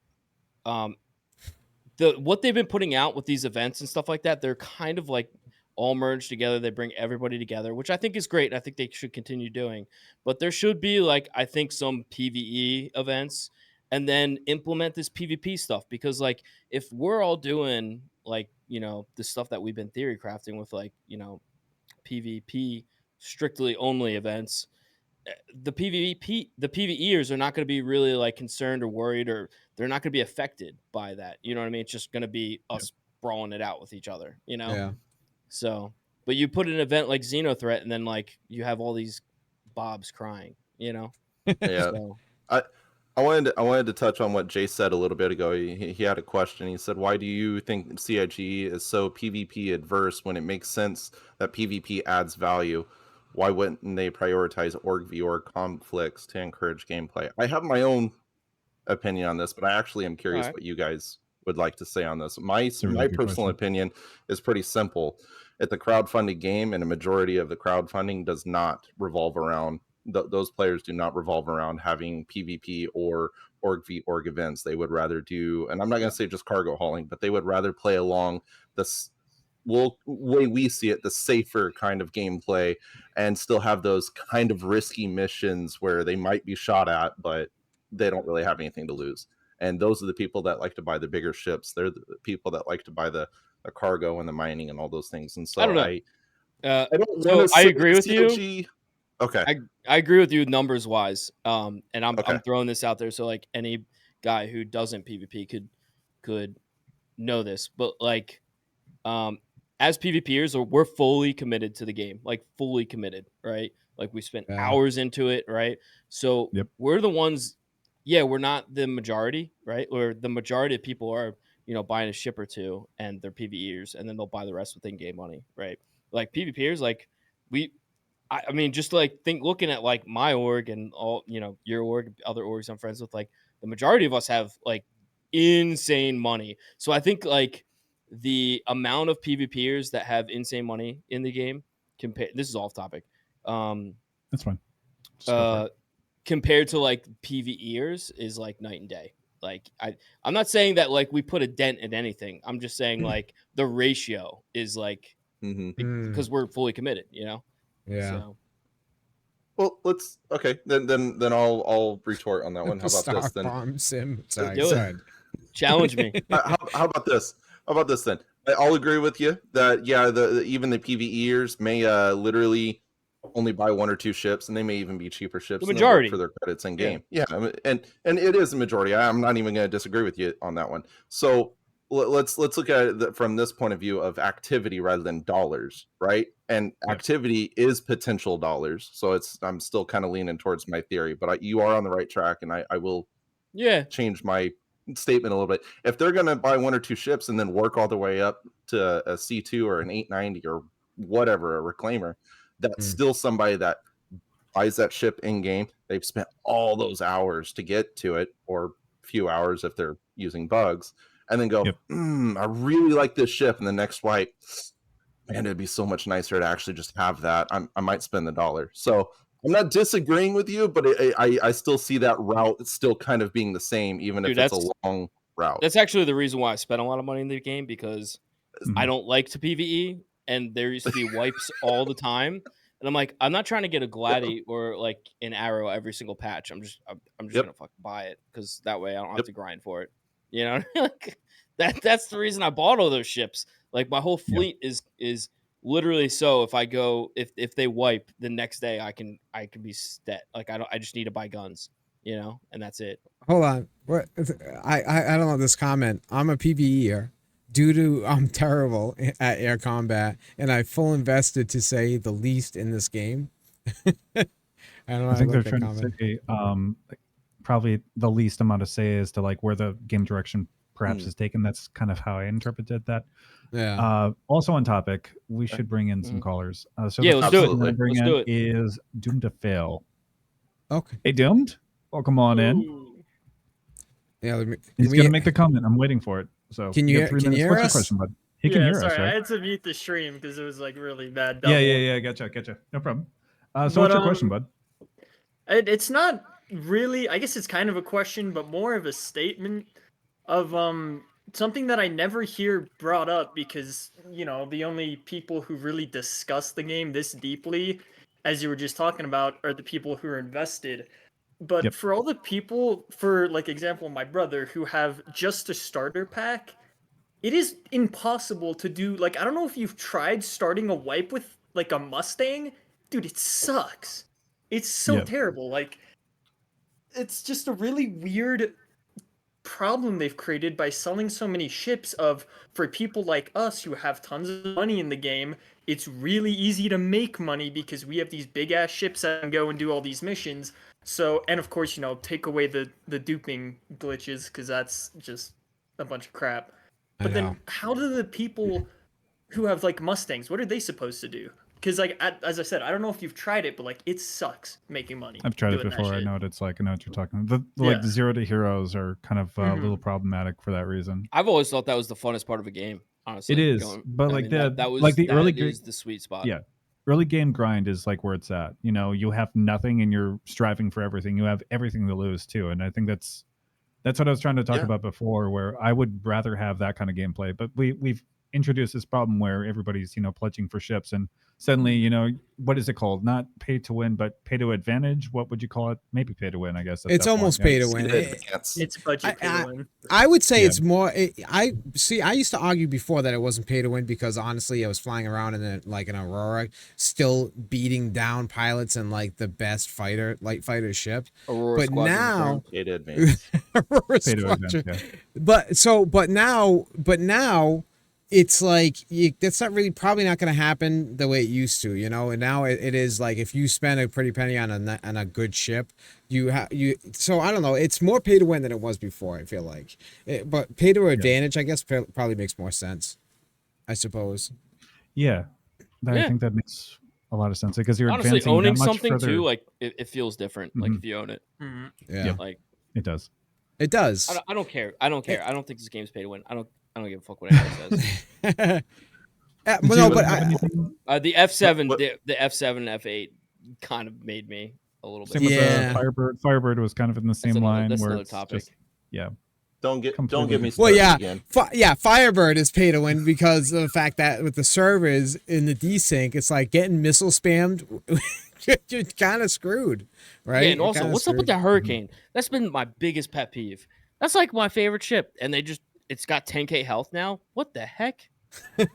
what they've been putting out with these events and stuff like that, they're kind of like all merged together. They bring everybody together, which I think is great. I think they should continue doing, but there should be like, I think, some PvE events and then implement this PvP stuff, because like, if we're all doing like, the stuff that we've been theory crafting with, like, PvP strictly only events, the PvEers are not going to be really like concerned or worried, or they're not going to be affected by that. You know what I mean? It's just going to be us brawling it out with each other, Yeah. So, but you put an event like Xenothreat, and then like you have all these Bobs crying, Yeah. So. I wanted to touch on what Jay said a little bit ago. He had a question. He said, "Why do you think CIG is so PvP adverse when it makes sense that PvP adds value? Why wouldn't they prioritize org v org conflicts to encourage gameplay?" I have my own opinion on this, but I actually am curious Alright. what you guys would like to say on this. My a really good personal question. opinion is pretty simple. It's a crowdfunded game, and a majority of the crowdfunding does not revolve around those players. Do not revolve around having PvP or org v org events. They would rather do, and I'm not going to say just cargo hauling, but they would rather play along this way we see it, the safer kind of gameplay, and still have those kind of risky missions where they might be shot at, but they don't really have anything to lose. And those are the people that like to buy the bigger ships. They're the people that like to buy the cargo and the mining and all those things. And I don't so know. I don't want So to I say agree with you. CIG. Okay. I agree with you numbers wise. And I'm Okay. throwing this out there so like any guy who doesn't PvP could know this. But like as PvPers, we're fully committed to the game, like fully committed, right? Like we spent Yeah. hours into it, right? So Yep. we're the ones, yeah, we're not the majority, right? Or the majority of people are, buying a ship or two and they're PvEers and then they'll buy the rest with in-game money, right? Like PvPers, like I mean, just like looking at like my org and all, your org, other orgs I'm friends with, like the majority of us have like insane money. So I think like the amount of PvPers that have insane money in the game this is off topic. That's fine. Just go for it. Compared to like PvEers is like night and day. Like I'm not saying that like we put a dent in anything. I'm just saying like the ratio is like because we're fully committed, Yeah. So Well, let's then I'll retort on that one. How about this Stock then? bomb sim. Sorry, Do it. sorry. Challenge me. How about this? How about this then? I'll agree with you that even the PvEers may literally only buy one or two ships, and they may even be cheaper ships. The And they'll work majority. for their credits in game. Yeah, I mean, and it is a majority. I'm not even going to disagree with you on that one. So let's look at it from this point of view of activity rather than dollars, right? And activity is potential dollars. So I'm still kind of leaning towards my theory, but you are on the right track, and I will change my statement a little bit. If they're going to buy one or two ships and then work all the way up to a C2 or an 890 or whatever, a reclaimer, that's still somebody that buys that ship in game. They've spent all those hours to get to it, or few hours if they're using bugs, and then go, I really like this ship. And the next wipe, man, it'd be so much nicer to actually just have that. I might spend the $1. So I'm not disagreeing with you, but I still see that route still kind of being the same, even if it's a long route. That's actually the reason why I spent a lot of money in the game, because I don't like to PvE, and there used to be wipes all the time. And I'm like, I'm not trying to get a Gladi or like an arrow every single patch. I'm just gonna fucking buy it, because that way I don't have to grind for it. Like that's the reason I bought all those ships. Like my whole fleet is literally so if they wipe the next day, I can be set. Like I just need to buy guns, and that's it. Hold on. What? I don't know this comment. I'm a PvEer. Due to I'm terrible at air combat, and I full invested to say the least in this game. I don't know. I think they're trying to say probably the least amount of say is to like where the game direction perhaps is taken. That's kind of how I interpreted that. Yeah. Also on topic, we should bring in some callers. So yeah, the let's first do it. one to bring Let's in do it. is Doomed to Fail. Okay. Hey, Doomed, welcome on in. Yeah. He's gonna make the comment. I'm waiting for it. So can you have 3 minutes. hear What's us? your question, bud? He can hear sorry, us, right? I had to mute the stream because it was like really bad. Double. Yeah. Gotcha. No problem. So what's your question, bud? It's not really. I guess it's kind of a question, but more of a statement of something that I never hear brought up, because the only people who really discuss the game this deeply, as you were just talking about, are the people who are invested. But for all the people, for like example, my brother, who have just a starter pack, it is impossible to do. Like, I don't know if you've tried starting a wipe with like a Mustang. Dude, it sucks. It's so terrible. Like, it's just a really weird problem they've created by selling so many ships for people like us who have tons of money in the game. It's really easy to make money because we have these big ass ships that can go and do all these missions. So, and of course, take away the duping glitches, because that's just a bunch of crap. I But know. then how do the people who have like Mustangs, what are they supposed to do? Because like as I said, I don't know if you've tried it, but like it sucks making money. I've tried it doing that before. I shit. know what it's like. I know what you're talking about. Yeah. Like the 0 to heroes are kind of a Mhm. little problematic for that reason. I've always thought that was the funnest part of a game. Honestly, It is, but like that was like the early is the sweet spot. yeah, early game grind is like where it's at. You have nothing and you're striving for everything. You have everything to lose too, and I think that's what I was trying to talk Yeah. about before, where I would rather have that kind of gameplay. But we've introduced this problem where everybody's pledging for ships, and suddenly what is it called? Not pay to win, but pay to advantage. What would you call it? Maybe pay to win, I guess. at It's that point, almost yeah. pay to See win. the advance. It's budget pay to win. I would say Yeah. it's more. I used to argue before that it wasn't pay to win because honestly, I was flying around in an Aurora, still beating down pilots in like the best light fighter ship. Aurora But Squadron now, Pay to advance. Aurora Pay to Squadron. advance, yeah. But now it's like that's not really probably not going to happen the way it used to, and now it is like if you spend a pretty penny on a good ship, so I don't know, it's more pay to win than it was before, I feel like. But pay to advantage, I guess, probably makes more sense, I suppose. Yeah, I think that makes a lot of sense because you're Honestly, advancing owning that much something further. too, like it feels different. Like Mhm. if you own it, Mhm. Yeah, like It does. it does. I don't care. I don't care. I don't think this game's pay to win. I don't give a fuck what anybody says. Well, Did no, you but have I, anything? The F7, What- the F7 and F8 kind of made me a little bit. Same with Yeah. Firebird. Firebird was kind of in the same line that's where another it's topic. just yeah. Don't get Completely me different. well, started yeah, again. Firebird is pay to win because of the fact that with the servers in the desync, it's like getting missile spammed. You're kind of screwed, right? Yeah, and You're also, kinda what's up with screwed. the Hurricane? That's been my biggest pet peeve. That's like my favorite ship, and it's got 10k health now. What the heck? Doesn't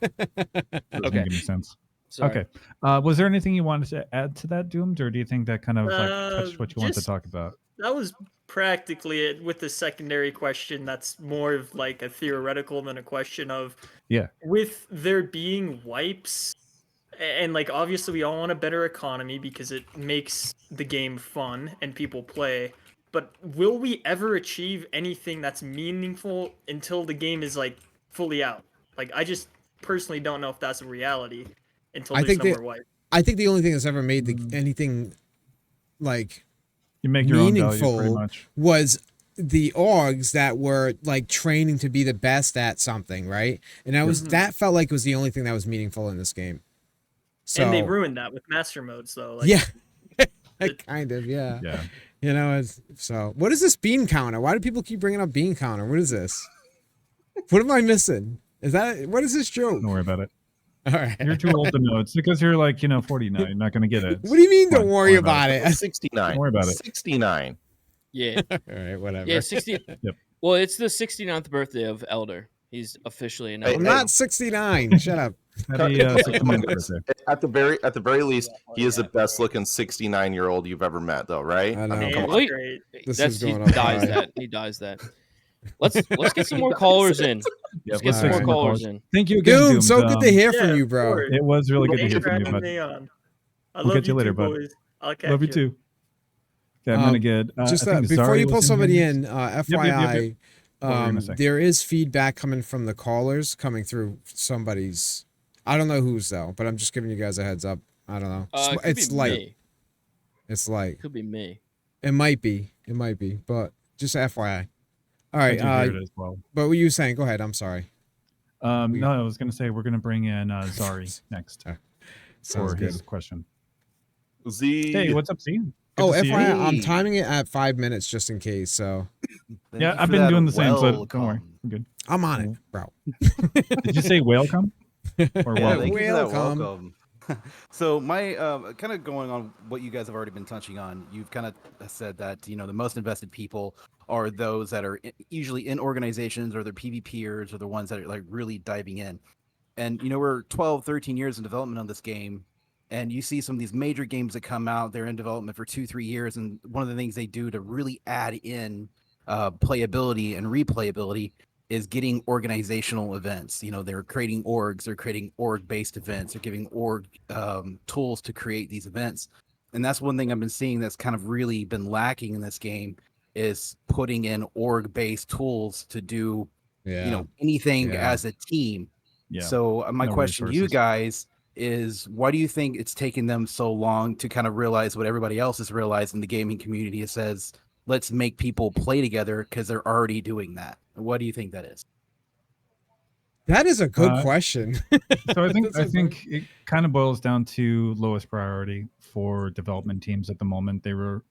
Okay. make any sense. Sorry. Okay. Was there anything you wanted to add to that, Doomed, or do you think that kind of like touched what you wanted to Just- talk about? That was practically it with the secondary question. That's more of like a theoretical than a question of Yeah. with there being wipes and like obviously we all want a better economy because it makes the game fun and people play. But will we ever achieve anything that's meaningful until the game is like fully out? Like I just personally don't know if that's a reality until I there's think no that- more wipe. I think the only thing that's ever made anything like You make your own value pretty meaningful much. was the orgs that were like training to be the best at something, right? And that felt like it was the only thing that was meaningful in this game. So And they ruined that with master modes though. Like, yeah, kind of, yeah. Yeah. So what is this bean counter? Why do people keep bringing up bean counter? What is this? What am I missing? What is this joke? Don't worry about it. All right. You're too old to know. It's because you're like 40 now. You're not going to get it. What do you mean? Fine. Don't worry about it. 69. Don't worry about it. 69. Yeah. All right, whatever. Yeah, 60. Yep. Well, it's the 69th birthday of Elder. He's officially announced. I'm not 69. Shut up. Happy 69th birthday. At the very least, he is the best looking 69-year-old you've ever met, though, right? I know. man, come it's on. Wait. great. This That's is he going up dies high. that. He dies that. Let's get some more callers in. Yeah, Let's get some let's more take callers in. Thank you again, Doom, Doom. so good to hear from Yeah, you, of bro. course. It was really good to Thanks hear for from you, having bud. me on. I We'll love catch you later, too, bud. boys. I'll catch Love you too. Okay, I'm Um, gonna get Just I think before Zari you was pull somebody here. in, yep. FYI, What were you gonna say? there is feedback coming from the callers coming through somebody's. I don't know whose though, but I'm just giving you guys a heads up. I don't know. It could It's be light. me. It's light. Could be me. It might be. It might be. But just FYI. All I right. do hear it as well. But what you were saying? Go ahead. I'm sorry. No, I was gonna say we're gonna bring in Zari next Sounds for good. his question. Z. Hey, what's up, Z? Good Oh, to see you. FYI, I'm Hey. timing it at 5 minutes just in case. So Thank Yeah, you I've for been that doing the same, so don't worry. welcome. I'm good. I'm on it, bro. Did you say welcome? Or Yeah, welcome? thank you for that Welcome. welcome. So my kind of going on what you guys have already been touching on, you've kind of said that the most invested people are those that are usually in organizations or they're PvPers or the ones that are like really diving in. And we're 12, 13 years in development on this game, and you see some of these major games that come out, they're in development for 2-3 years, and one of the things they do to really add in playability and replayability is getting organizational events. You know, they're creating orgs, they're creating org-based events, they're giving org tools to create these events. And that's one thing I've been seeing that's kind of really been lacking in this game is putting in org-based tools to do, you know, anything as a team. Yeah. So my No question to you resources. guys is, why do you think it's taken them so long to kind of realize what everybody else has realized in the gaming community? It says, let's make people play together because they're already doing that. What do you think that is? That is a good question. So I think it kind of boils down to lowest priority for development teams at the moment. They were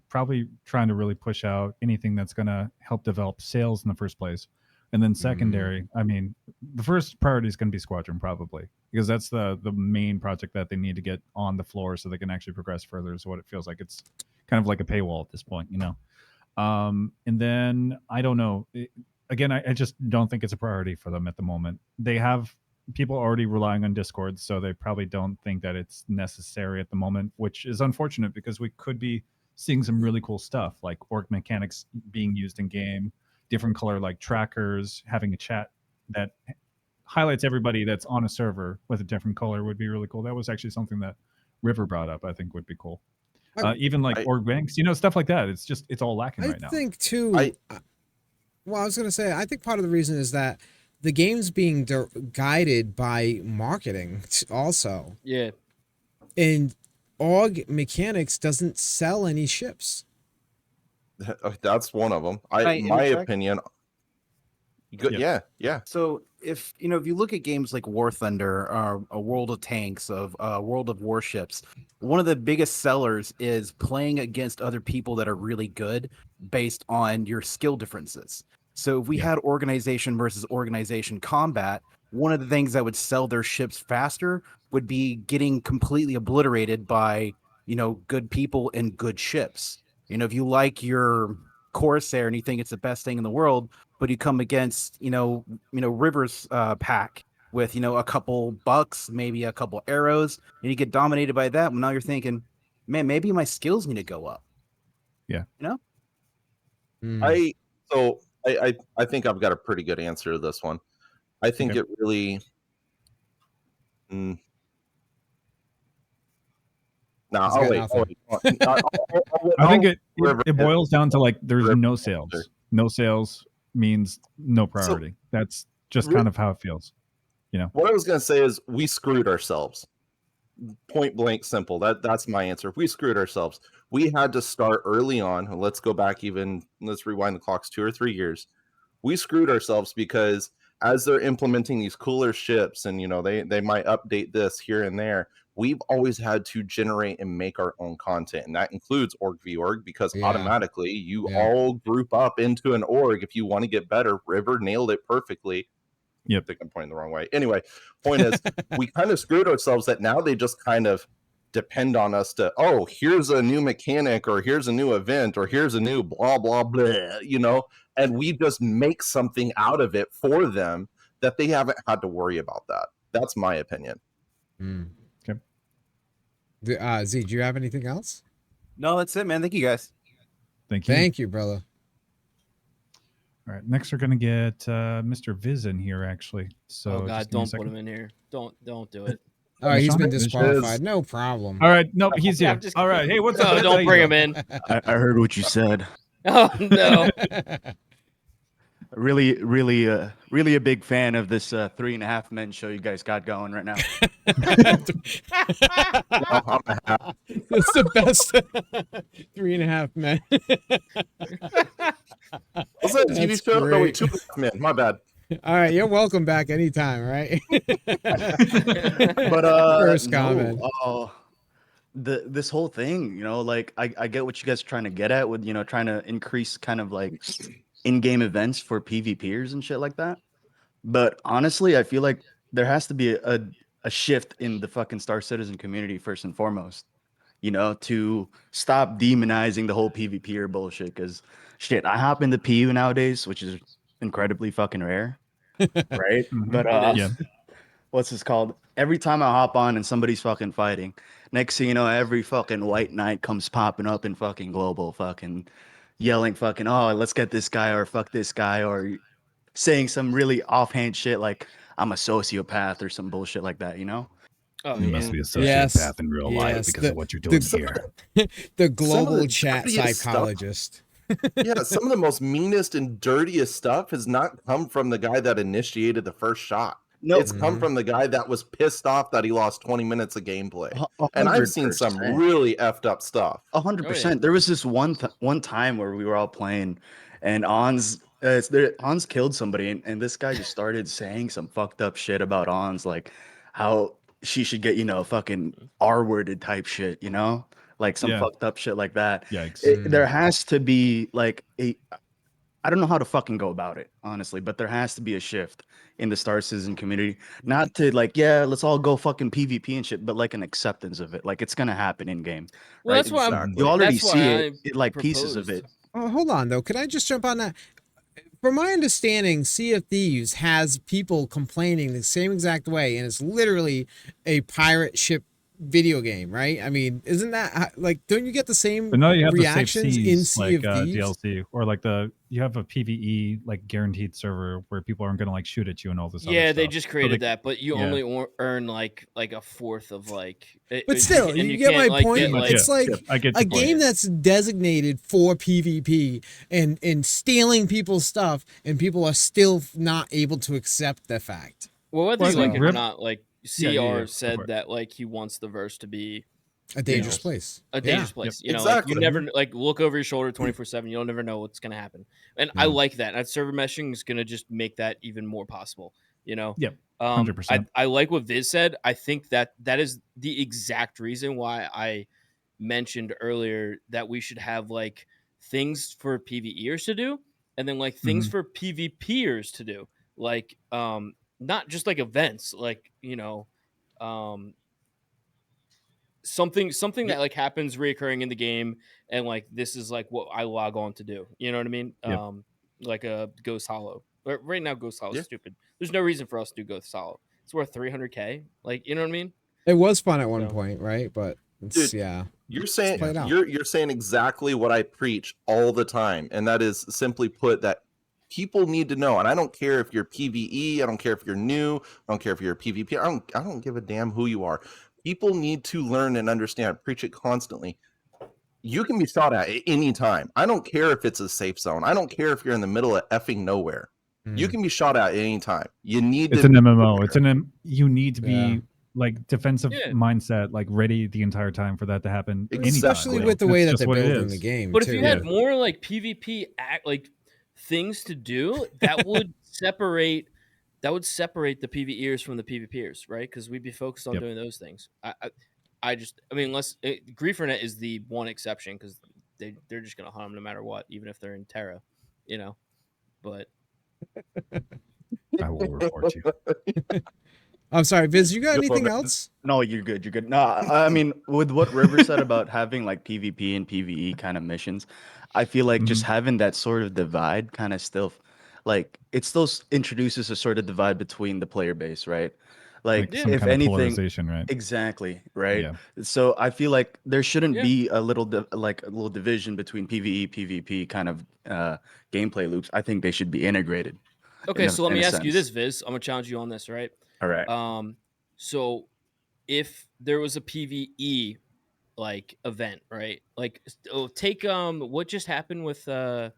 probably trying to really push out anything that's going to help develop sales in the first place. And then secondary, I mean, the first priority is going to be Squadron probably, because that's the main project that they need to get on the floor so they can actually progress further, is what it feels like. It's kind of like a paywall at this point, you know. And then I don't know. Again, I just don't think it's a priority for them at the moment. They have people already relying on Discord, so they probably don't think that it's necessary at the moment, which is unfortunate because we could be seeing some really cool stuff like org mechanics being used in game, different color like trackers, having a chat that highlights everybody that's on a server with a different color would be really cool. That was actually something that River brought up. I think would be cool. Even like org banks, you know, stuff like that. It's all lacking right now. I think too. Well, I was gonna say, I think part of the reason is that the game's being guided by marketing also. Yeah. And org mechanics doesn't sell any ships. That's one of them. My opinion. Yep. Yeah. So if you look at games like War Thunder or a World of Tanks, of World of Warships, one of the biggest sellers is playing against other people that are really good based on your skill differences. So if we had organization versus organization combat, one of the things that would sell their ships faster would be getting completely obliterated by, good people and good ships. If you like your Corsair and you think it's the best thing in the world, but you come against, River's pack with, a couple bucks, maybe a couple arrows, and you get dominated by that. Well, now you're thinking, man, maybe my skills need to go up. Yeah. I think I've got a pretty good answer to this one. I think it really. I'll wait. I think it boils down to like there's no sales. No sales means no priority. That's just kind of how it feels. What I was going to say is we screwed ourselves. Point blank simple. That's my answer. We screwed ourselves. We had to start early on. Let's go back let's rewind the clocks 2 or 3 years. We screwed ourselves because as they're implementing these cooler ships and they might update this here and there, we've always had to generate and make our own content, and that includes org v org, because automatically you all group up into an org if you want to get better. River nailed it perfectly. Yep. I think I'm pointing the wrong way. Anyway, point is, we kind of screwed ourselves that now they just kind of depend on us to, here's a new mechanic, or here's a new event, or here's a new blah, blah, blah, and we just make something out of it for them that they haven't had to worry about that. That's my opinion. Okay. Z, do you have anything else? No, that's it, man. Thank you, guys. Thank you. Thank you, brother. All right, next we're gonna get Mr. Viz in here, actually. So, oh God, don't put him in here. Don't do it. All right, he's been disqualified. No problem. All right, nope, he's here. All right, hey, what's up? No, don't bring him in. I heard what you said. Oh no. Really a big fan of this 3.5 Men show you guys got going right now. That's the best 3.5 Men. What's that TV show? No, wait, 2.5 Men. My bad. All right, you're welcome back anytime, right? But first comment. This whole thing, like I get what you guys are trying to get at with, trying to increase kind of like in-game events for PvPers and shit like that. But honestly, I feel like there has to be a shift in the fucking Star Citizen community first and foremost, to stop demonizing the whole PvPer bullshit. Because shit, I hop into PU nowadays, which is incredibly fucking rare, right? But what's this called? Every time I hop on and somebody's fucking fighting, next thing you know, every fucking white knight comes popping up in fucking global fucking yelling fucking, oh, let's get this guy or fuck this guy, or saying some really offhand shit like I'm a sociopath or some bullshit like that, you know? Oh You yeah. must be a Yes. sociopath in real life Yes. because of what you're doing the- here. The global the chat dirtiest stuff- psychologist. Yeah, some of the most meanest and dirtiest stuff has not come from the guy that initiated the first shot. No, It's come from the guy that was pissed off that he lost 20 minutes of gameplay. a And I've seen 100%. some really effed up stuff. 100%. There was this one time where we were all playing, and Ons killed somebody, and this guy just started saying some fucked up shit about Ons, like how she should get, fucking R-worded type shit, like some Yeah. fucked up shit like that. Yikes. There has to be like I don't know how to fucking go about it, honestly, but there has to be a shift in the Star Citizen community. Not to like, yeah, let's all go fucking PvP and shit, but like an acceptance of it. Like it's gonna happen in game. Well, right? that's why You already that's why see I it like pieces of proposed. it. Oh, hold on though. Can I just jump on that? From my understanding, Sea of Thieves has people complaining the same exact way, and it's literally a pirate ship video game, right? I mean, isn't that like? Don't you get the same But now you have the safe reactions in seas Sea like of Thieves? DLC, or like you have a PVE like guaranteed server where people aren't gonna like shoot at you and all this. Yeah, other they stuff. just created So that, but you yeah. only earn like a fourth of like. But still, you get my can't, point. get, like, It's like I get a your point. game that's designated for PvP and stealing people's stuff, and people are still not able to accept the fact. well, whether Well, you I like think it or Rip- not, like Yeah, CR go for said it. that like he wants the verse to be A dangerous place. a dangerous place. You know, Exactly. like you never like look over your shoulder 24/7. You'll never know what's gonna happen, and I Yeah. like that. And server meshing is gonna just make that even more possible. You know. Yep. I 100%. like what Viz said. I think that is the exact reason why I mentioned earlier that we should have like things for PvEers to do, and then like things Mhm. for PvPers to do, like not just like events, like something that like happens reoccurring in the game, and like this is like what I log on to do. You know what I mean? Yep. Like a Ghost Hollow. Right now, Ghost Hollow is Yeah. stupid. There's no reason for us to do Ghost Hollow. It's worth 300K. Like, you know what I mean? It was fun at one So- point, right? But it's, Dude, yeah. You're saying play it out. you're saying exactly what I preach all the time, and that is simply put that people need to know. And I don't care if you're PvE, I don't care if you're new, I don't care if you're a PvP, I don't give a damn who you are. People need to learn and understand. I preach it constantly. You can be shot at any time. I don't care if it's a safe zone. I don't care if you're in the middle of effing nowhere. You can be shot at any time. You need It's to an MMO. It's you need to be Yeah. like defensive Yeah. mindset, like ready the entire time for that to happen. Exactly. anytime. Especially Like, with the way that's that just they're what it building is. the game. But too. if you had more like PvP like things to do, that would separate the PvEers from the PvPers, right? Because we'd be focused on Yep. doing those things. I mean, unless Griefernet is the one exception because they're just gonna hunt them no matter what, even if they're in Terra, you know. But I will report you. I'm sorry, Viz, you got Go anything on. else? No, you're good. You're good. No, I mean, with what River said about having like PvP and PvE kind of missions, I feel like just having that sort of divide kind of still, like, it still introduces a sort of divide between the player base, right? Like, Like some if kind of anything, polarization, right? exactly, right? Yeah. So I feel like there shouldn't Yeah. be a little division between PvE, PvP kind of gameplay loops. I think they should be integrated. okay, so let in me a ask you sense. this, Viz. I'm gonna challenge you on this, right? All right. So if there was a PvE like event, right? Like take what just happened with what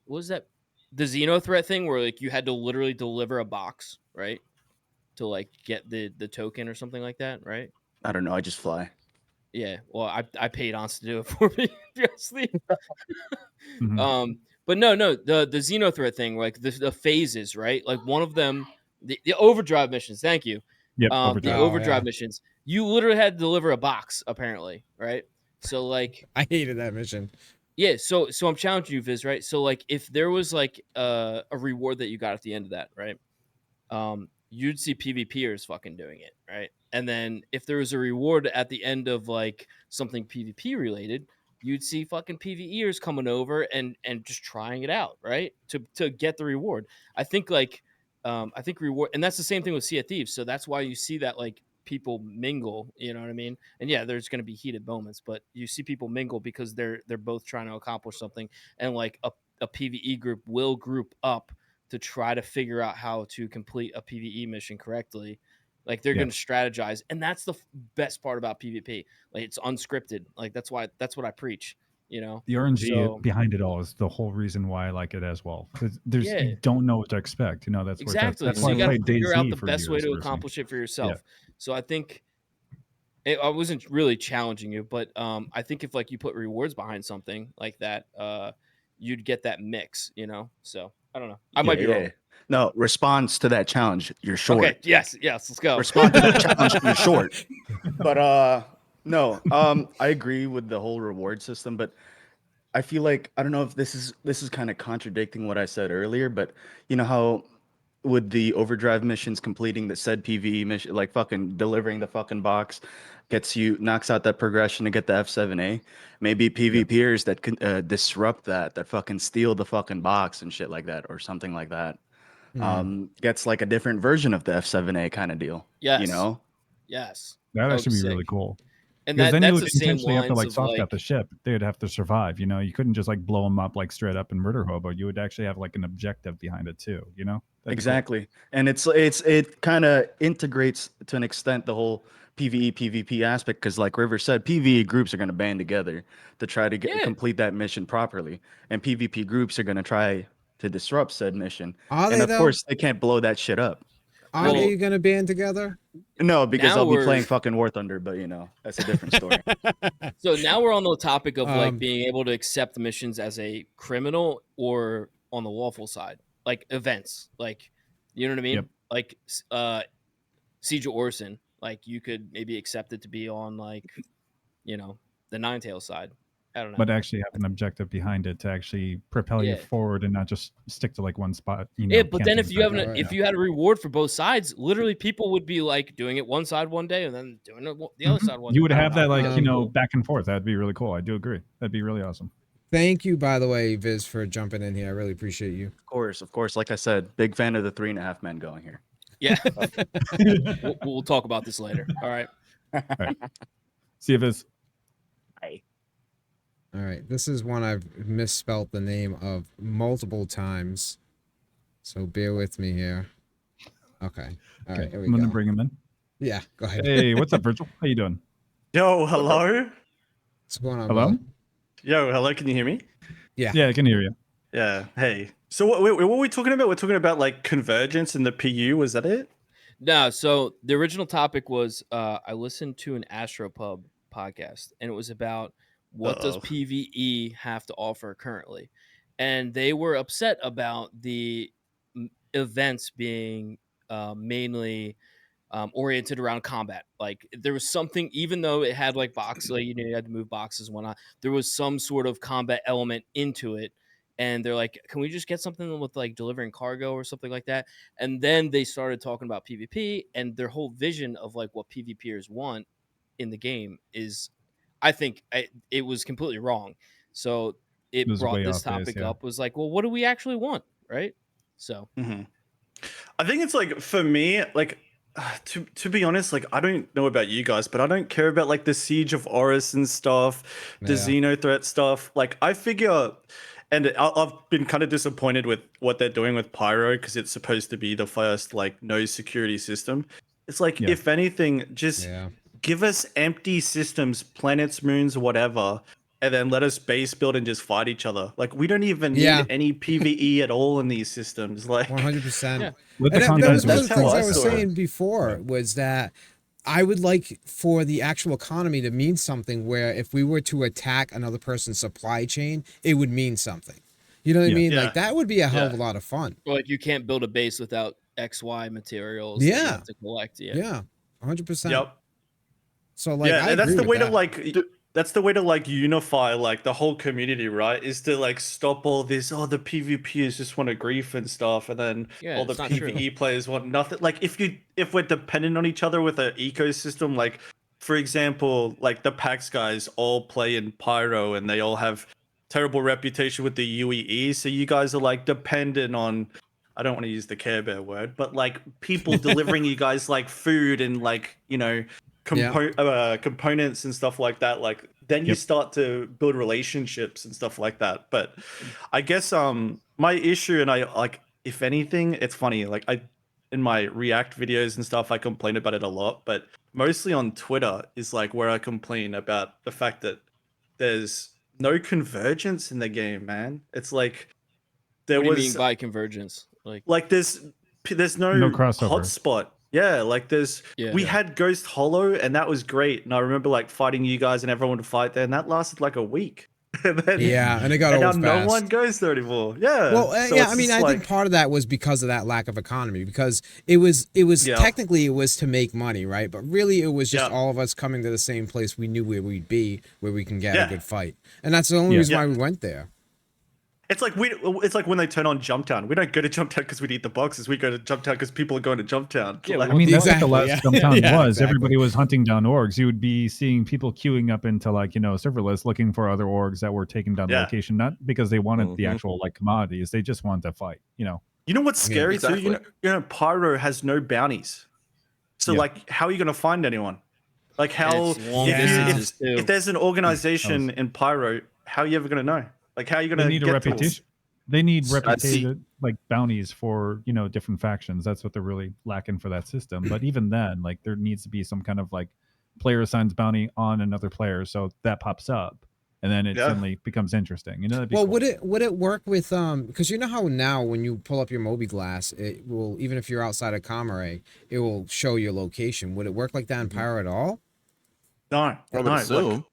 was that, the Xeno threat thing where like you had to literally deliver a box, right? To like get the token or something like that, right? I don't know. I just fly. Yeah. Well, I paid Ons to do it for me, obviously. Mhm. But no, the Xeno threat thing, like the phases, right? Like one of them, the overdrive missions. Thank you. Yep. The Overdrive. overdrive yeah. missions. You literally had to deliver a box, apparently, right? So like, I hated that mission. yeah. So I'm challenging you, Viz, right? So like, if there was like a reward that you got at the end of that, right? You'd see PvPers fucking doing it, right? And then if there was a reward at the end of like something PvP related, you'd see fucking PvEers coming over and just trying it out, right? To get the reward. I think like I think reward, and that's the same thing with Sea of Thieves. So that's why you see that like people mingle, you know what I mean? And yeah, there's going to be heated moments, but you see people mingle because they're both trying to accomplish something, and like a PvE group will group up to try to figure out how to complete a PvE mission correctly. Like they're going to strategize, and that's the best part about PvP. Like it's unscripted. Like that's what I preach. You know, the RNG behind it all is the whole reason why I like it as well. Because you don't know what to expect. You know, that's exactly. That's so why you got to I played figure out DayZ the for best way years to personally. accomplish it for yourself. So I think I wasn't really challenging you, but I think if like you put rewards behind something like that, you'd get that mix. You know, so I don't know. I might be wrong. No, response to that challenge, you're short. Okay. Yes. Let's go. Respond to that challenge, you're short. But no, I agree with the whole reward system, but I feel like I don't know if this is kind of contradicting what I said earlier, but you know how with the overdrive missions completing the said PvE mission, like fucking delivering the fucking box, knocks out that progression to get the F7A. Maybe PvPers that can disrupt that fucking steal the fucking box and shit like that, or something like that. Gets like a different version of the F7A kind of deal. Yes. You know? Yes. That'd That would actually be be really sick. cool. And Because then you that's would the same intentionally have to like lines of soft like out the ship. They'd have to survive. You know, you couldn't just like blow them up like straight up and murder hobo. You would actually have like an objective behind it too. You know, that'd be cool. Exactly. And it kind of integrates to an extent the whole PvE PvP aspect, because like River said, PvE groups are going to band together to try to complete that mission properly, and PvP groups are going to try to disrupt said mission. Are And they of though? course, they can't blow that shit up. Are they gonna band together? No, because Now I'll be we're- playing fucking War Thunder, but you know, that's a different story. So now we're on the topic of like being able to accept missions as a criminal or on the lawful side, like events, like you know what I mean? Yep. Like Siege of Orson, like you could maybe accept it to be on like, you know, the Ninetales side. I don't know. But actually have an objective behind it to actually propel you Yeah. forward and not just stick to like one spot. You know, Yeah, but then camping if you have back. if you had a reward for both sides, literally people would be like doing it one side one day and then doing it the other side one. You would day. I have don't that know. like, you know, back and forth. That'd be really cool. I do agree. That'd be really awesome. Thank you, by the way, Viz, for jumping in here. I really appreciate you. Of course. Like I said, big fan of the 3.5 men going here. Yeah. we'll talk about this later. All right. See if it's All right, this is one I've misspelt the name of multiple times, so bear with me here. Okay. All right, here we I'm gonna go. bring him in. Yeah, go ahead. Hey, what's up, Vergjl? How you doing? Yo, hello. What's going on? Hello? brother? Yo, hello. Can you hear me? Yeah. Yeah, I can hear you. Yeah. Hey. So what were we talking about? We're talking about like convergence in the PU. Was that it? No, so the original topic was I listened to an Astropub podcast, and it was about what does PvE have to offer currently, and they were upset about the events being mainly oriented around combat. Like there was something, even though it had like boxes, like, you know, you had to move boxes and whatnot, there was some sort of combat element into it. And they're like, can we just get something with like delivering cargo or something like that? And then they started talking about PvP, and their whole vision of like what PvPers want in the game is, I think it was completely wrong. So it was brought way this off base, topic yeah. up, was like, well, what do we actually want? Right. So I think it's like, for me, like to be honest, like I don't know about you guys, but I don't care about like the Siege of Horus and stuff, the Yeah. Xeno threat stuff. Like I figure, and I've been kind of disappointed with what they're doing with Pyro, because it's supposed to be the first like no security system. It's like, Yeah. if anything, just Yeah. give us empty systems, planets, moons, whatever, and then let us base build and just fight each other. Like we don't even need Yeah. any PvE at all in these systems. Like 100%. Yeah. With the And that content was one of just the tell things I us was or- saying before, was that I would like for the actual economy to mean something, where if we were to attack another person's supply chain, it would mean something. You know what I Yeah. mean? Yeah. Like that would be a hell of a Yeah. lot of fun. or like you can't build a base without XY materials that you Yeah. have to collect. Yeah. 100%. yep. So like, Yeah, I and that's agree the with way to that. like that's the way to like unify like the whole community, right? Is to like stop all this, oh, the PvPers just want to grief and stuff, and then Yeah, all the it's not true. PvE players want nothing. Like if we're dependent on each other with an ecosystem, like for example, like the PAX guys all play in Pyro and they all have terrible reputation with the UEE, so you guys are like dependent on I don't want to use the Care Bear word, but like people delivering you guys like food and like, you know, components and stuff like that, like then you start to build relationships and stuff like that. But I guess my issue, and I like, if anything, it's funny, like in my React videos and stuff, I complain about it a lot, but mostly on Twitter is like where I complain about the fact that there's no convergence in the game, man. It's like there What do you was mean by convergence? like there's no crossover. hotspot. Yeah, like we had Ghost Hollow and that was great. And I remember like fighting you guys and everyone would fight there, and that lasted like a week. And then, and it got old now fast. no one goes there anymore. Yeah. Well, So yeah, it's I mean, just I like, think part of that was because of that lack of economy, because it was technically it was to make money, right? But really it was just all of us coming to the same place we knew where we'd be, where we can get a good fight. And that's the only reason why we went there. it's like when they turn on Jumptown. We don't go to Jumptown because we need the boxes. We go to Jumptown because people are going to Jumptown. Yeah, Like, I mean, that's what the last Jumptown was. exactly. Everybody was hunting down orgs. You would be seeing people queuing up into like, you know, serverless looking for other orgs that were taking down the location, not because they wanted the actual like commodities. They just wanted to fight, you know. You know what's scary too? You know, Pyro has no bounties. So like, how are you going to find anyone? Like how if there's an organization in Pyro, how are you ever going to know? Like how are you going to need get a reputation? They need reputation like bounties for, you know, different factions. That's what they're really lacking for that system. But even then, like there needs to be some kind of like player assigns bounty on another player, so that pops up, and then it suddenly becomes interesting. You know, that'd be cool. would it work with because you know how now when you pull up your Moby Glass, it will, even if you're outside of Comare, it will show your location. Would it work like that in Pyro at all? No, I would assume.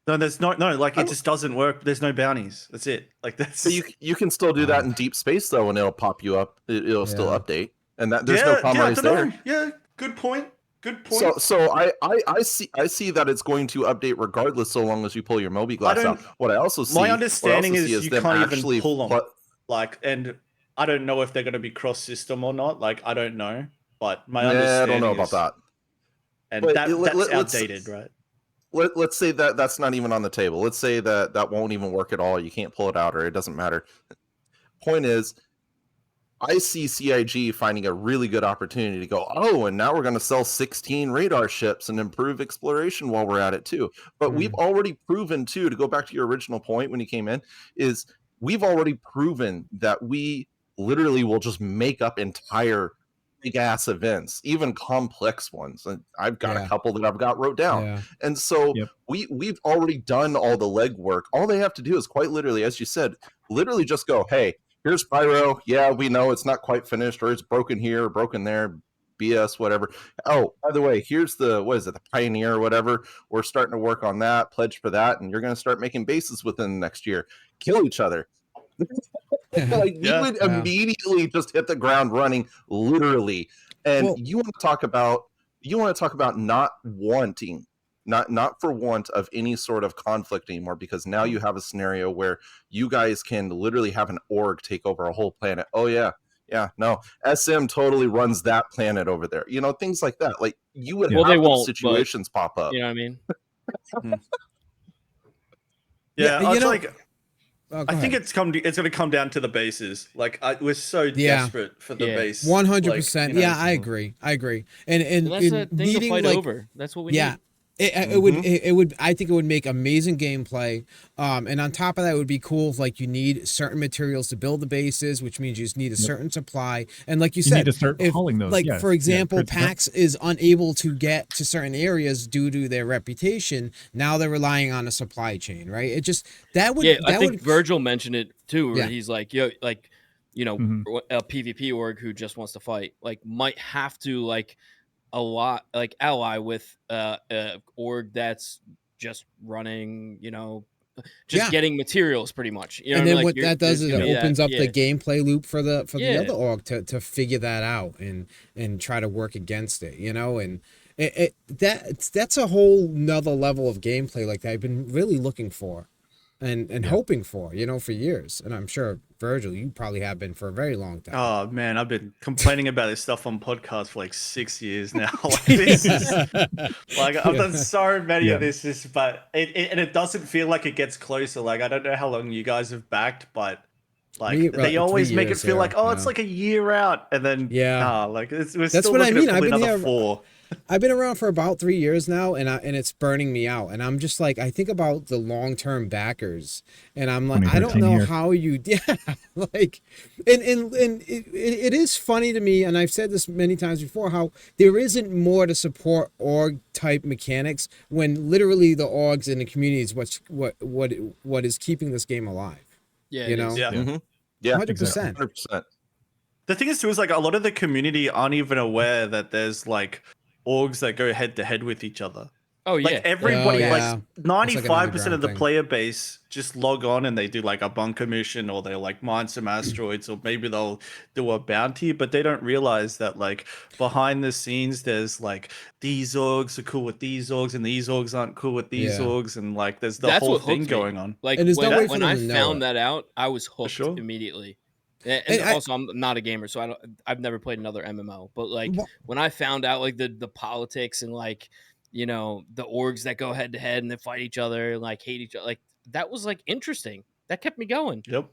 no, there's no, like it just doesn't work. There's no bounties. That's it. Like that's. So you can still do that in deep space though, and it'll pop you up. It'll still update, and that there's no comrades there. Yeah, good point. Good point. So I see that it's going to update regardless, so long as you pull your Moby Glass out. What I also see, my understanding is you can't even pull them. Like, and I don't know if they're going to be cross system or not. Like I don't know, but my understanding. I don't know about that. And that's outdated, right? Let's say that that's not even on the table. Let's say that won't even work at all. You can't pull it out, or it doesn't matter. Point is, I see CIG finding a really good opportunity to go, oh, and now we're going to sell 16 radar ships and improve exploration while we're at it too. But we've already proven too, to go back to your original point when you came in, is we've already proven that we literally will just make up entire big ass events, even complex ones. And I've got a couple that I've got wrote down. And so we've already done all the legwork. All they have to do is quite literally, as you said, literally just go, hey, here's Pyro. Yeah, we know it's not quite finished, or it's broken here, or broken there, BS, whatever. Oh, by the way, here's the Pioneer or whatever. We're starting to work on that, pledge for that, and you're going to start making bases within the next year. Kill each other. Like you would immediately just hit the ground running, literally. And you want to talk about not wanting, not for want of any sort of conflict anymore, because now you have a scenario where you guys can literally have an org take over a whole planet. Oh yeah, no, SM totally runs that planet over there. You know, things like that. Like you would have those situations pop up. You know what I mean? It's like. I think it's going to come down to the bases. Like we're so desperate for the base. 100%. Yeah, I agree. And that's a thing to fight over. That's what we need. It would I think it would make amazing gameplay. And on top of that, it would be cool if like you need certain materials to build the bases, which means you just need a certain supply. And like you said, need to start hauling those. Like for example, PAX is unable to get to certain areas due to their reputation. Now they're relying on a supply chain, right? It just I think Vergjl mentioned it too, where he's like, a PvP org who just wants to fight, like might have to like ally with org that's just running, getting materials pretty much. You know, and then like what that does is it opens up the gameplay loop for the other org to figure that out and try to work against it, and that's a whole nother level of gameplay like that I've been really looking for and hoping for, for years. And I'm sure, Vergjl, you probably have been for a very long time. Oh man, I've been complaining about this stuff on podcasts for like 6 years now. Like, this is, like I've done so many of this, but it doesn't feel like it gets closer. Like I don't know how long you guys have backed, but Like they always make it feel like, oh, it's yeah. like a year out, and then Yeah. like we're That's still what I looking mean. at I've probably been another here. 4. I've been around for about 3 years now, and it's burning me out. And I'm just like, I think about the long-term backers, and I'm like, I don't 2013 know year. how you, yeah, like, and it is funny to me, and I've said this many times before, how there isn't more to support org type mechanics when literally the orgs and the community is what is keeping this game alive. Yeah, You it know, is. Yeah. Mhm. Yeah, 100%. 100%. The thing is too is like a lot of the community aren't even aware that there's like orgs that go head to head with each other. Oh Like yeah. everybody, Oh, like yeah. 95% of the thing. player base just log on and they do like a bunker mission, or they like mine some asteroids, or maybe they'll do a bounty, but they don't realize that like behind the scenes there's like these orgs are cool with these orgs and these orgs aren't cool with these Yeah. orgs, and like there's the That's whole what thing hooked me. going on. Like And there's no way for when them I to know found it. that out, I was hooked sure. immediately. And And also, I'm not a gamer, so I've never played another MMO. But like Wha- when I found out like the politics and like the orgs that go head to head and they fight each other and like hate each other, like that was like interesting. That kept me going. Yep.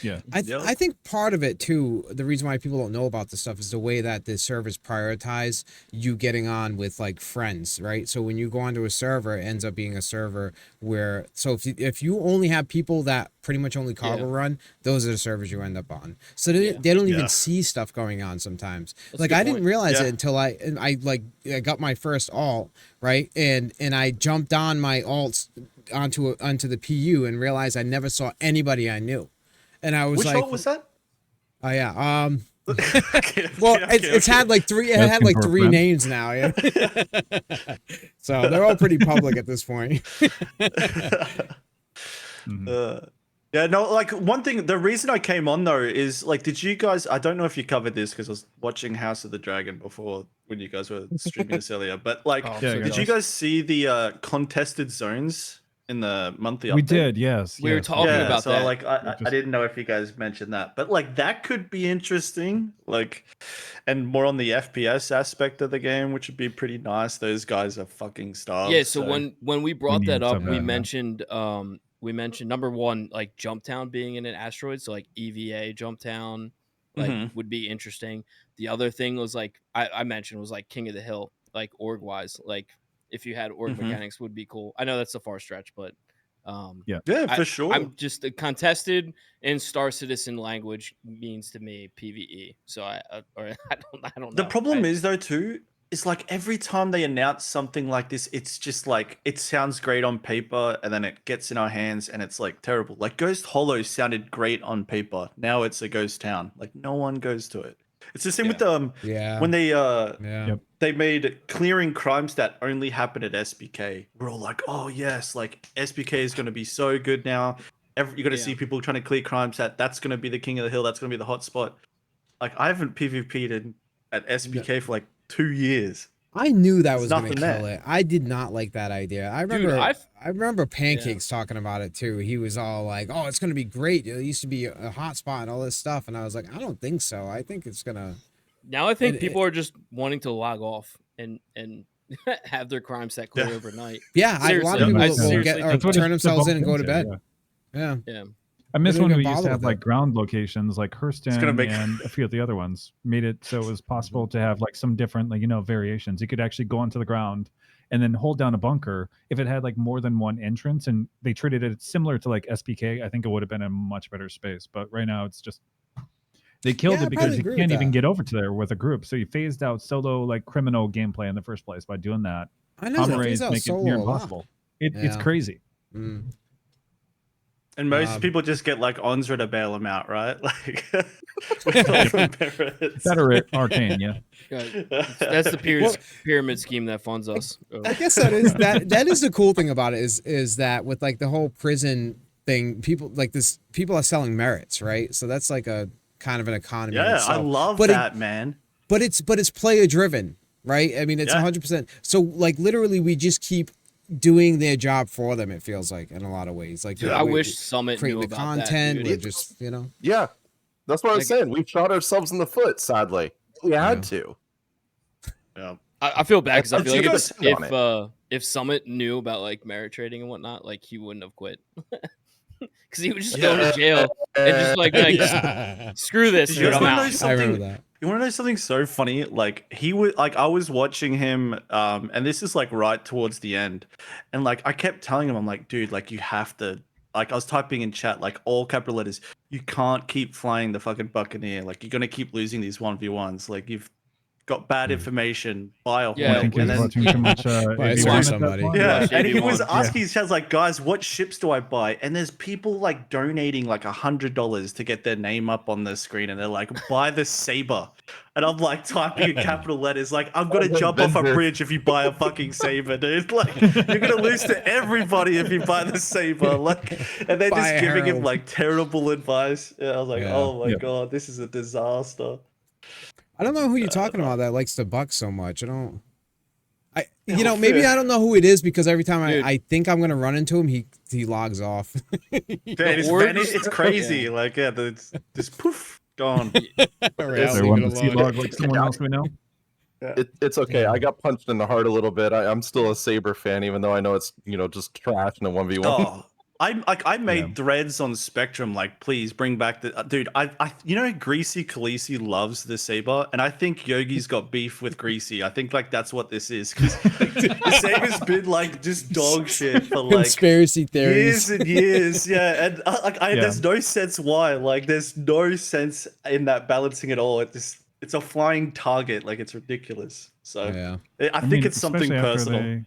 Yeah. I think part of it too, the reason why people don't know about this stuff is the way that the servers prioritize you getting on with like friends, right? So when you go onto a server, it ends up being a server where, so if you only have people that pretty much only cargo run, those are the servers you end up on. So they don't even see stuff going on sometimes. That's a like good I didn't point. realize it until I got my first alt, right? And I jumped on my alts onto the PU and realized I never saw anybody I knew. And I was Which like, alt was that? oh yeah. Okay, Well, okay, it's had like three. It That's had like for a 3 friend. names now. Yeah. So they're all pretty public at this point. Mhm. Yeah, no, like one thing, the reason I came on though is like, did you guys, I don't know if you covered this because I was watching House of the Dragon before when you guys were streaming this earlier, but like, Oh, I'm Yeah, so I did got you it. guys see the contested zones in the monthly update? We did, yes. We were yes, talking Yeah, about so that. like I Just- didn't know if you guys mentioned that, but like that could be interesting, like, and more on the FPS aspect of the game, which would be pretty nice. Those guys are fucking stars. Yeah, so when we brought need that up, some of we that, mentioned number one, like Jumptown being in an asteroid, so like EVA Jumptown like would be interesting. The other thing was like I mentioned was like King of the Hill, like org wise, like if you had org mechanics would be cool. I know that's a far stretch, but yeah, for sure. I'm just contested in Star Citizen language means to me PvE. So I don't know. The problem is though too, is like every time they announce something like this, it's just like it sounds great on paper, and then it gets in our hands and it's like terrible. Like Ghost Hollow sounded great on paper. Now it's a ghost town. Like no one goes to it. It's the same with Yeah. when they Yeah. they made clearing crime stat only happen at SBK. We're all like, oh yes, like SBK is going to be so good now. You're going to see people trying to clear crime stat. That's going to be the king of the hill. That's going to be the hot spot. Like I haven't PvP'd at SBK for like 2 years. I knew that was There's going to nothing kill there. it. I did not like that idea. I Dude, remember I remember Pancakes talking about it too. He was all like, "Oh, it's going to be great. It used to be a hot spot and all this stuff." And I was like, "I don't think so. I think it's going to." Now I think people are just wanting to log off and have their crime set clear overnight. Yeah, a lot of Seriously, people will get or That's what turn it's themselves in and developed go to into, bed. yeah. Yeah. I miss They don't when we even used to bother have with like it. ground locations like Hurston make- and a few of the other ones. Made it so it was possible to have like some different like variations. You could actually go onto the ground and then hold down a bunker. If it had like more than one entrance and they treated it similar to like SPK, I think it would have been a much better space. But right now it's just they killed Yeah, I it because probably you agree can't with even that. get over to there with a group. So you phased out solo like criminal gameplay in the first place by doing that. I know they Homerays phased out make it near solo a lot. impossible. It's Yeah. crazy. Mm. And most people just get like Onzra to bail them out, right? Like with all the merits. Better at Arcane, yeah. That's the pyramid scheme that funds us. I guess that is the cool thing about it is that with like the whole prison thing, people are selling merits, right? So that's like a kind of an economy. in Yeah, I itself. love But that, man. But it's player driven, right? I mean, it's Yeah. 100%. So like literally, we just keep doing their job for them. It feels like in a lot of ways. Like Dude, I wish Summit create knew the about content. that. We're Dude. just Yeah, that's what I was Like- saying. We shot ourselves in the foot. Sadly, we had to. Yeah. I feel bad because I I'll feel take like a stand on if Summit knew about like merit trading and whatnot, like he wouldn't have quit. Because he would just go to jail and just like Yeah. screw this, You dude, guys I'm wanna know out. I something? remember that. You want to know something so funny? Like he would, like I was watching him, and this is like right towards the end, and like I kept telling him, I'm like, dude, like you have to, like I was typing in chat, like all capital letters, you can't keep flying the fucking Buccaneer, like you're gonna keep losing these 1v1s, like you've got bad information, buy a Yeah, I think he and was then watching too much Buy AV1 some at that somebody. point. yeah, Watch and he was AV1. asking his chat like, guys, what ships do I buy? And there's people like donating like $100 to get their name up on the screen, and they're like, buy the Saber. And I'm like typing in capital letters, like, I'm gonna jump off a bridge if you buy a fucking Saber, dude. Like, you're gonna lose to everybody if you buy the Saber. Like, and they're Buy just a giving him Herald. like terrible advice. Yeah, I was like, Yeah. oh my Yep. god, this is a disaster. I don't know who you're talking about that likes to buck so much. You Oh, know, maybe fair. I don't know who it is because every time Dude. I think I'm gonna run into him, he logs off. Yeah, it's, orbs- it's crazy. Yeah. Like, yeah, it's just poof, gone. Alright, Is I'll there leave one it to see alone. log like someone else we know? It's okay. I got punched in the heart a little bit. I'm still a Saber fan, even though I know it's just trash in a 1v1. Oh, I made Yeah. threads on Spectrum like, please bring back the dude. I Greasy Khaleesi loves the Saber, and I think Yogi's got beef with Greasy. I think like that's what this is because the Saber's been like just dog shit for like Conspiracy theories. years and years. Yeah, and there's no sense why. Like, there's no sense in that balancing at all. It's a flying target. Like, it's ridiculous. So Yeah. I think mean, it's something especially after personal.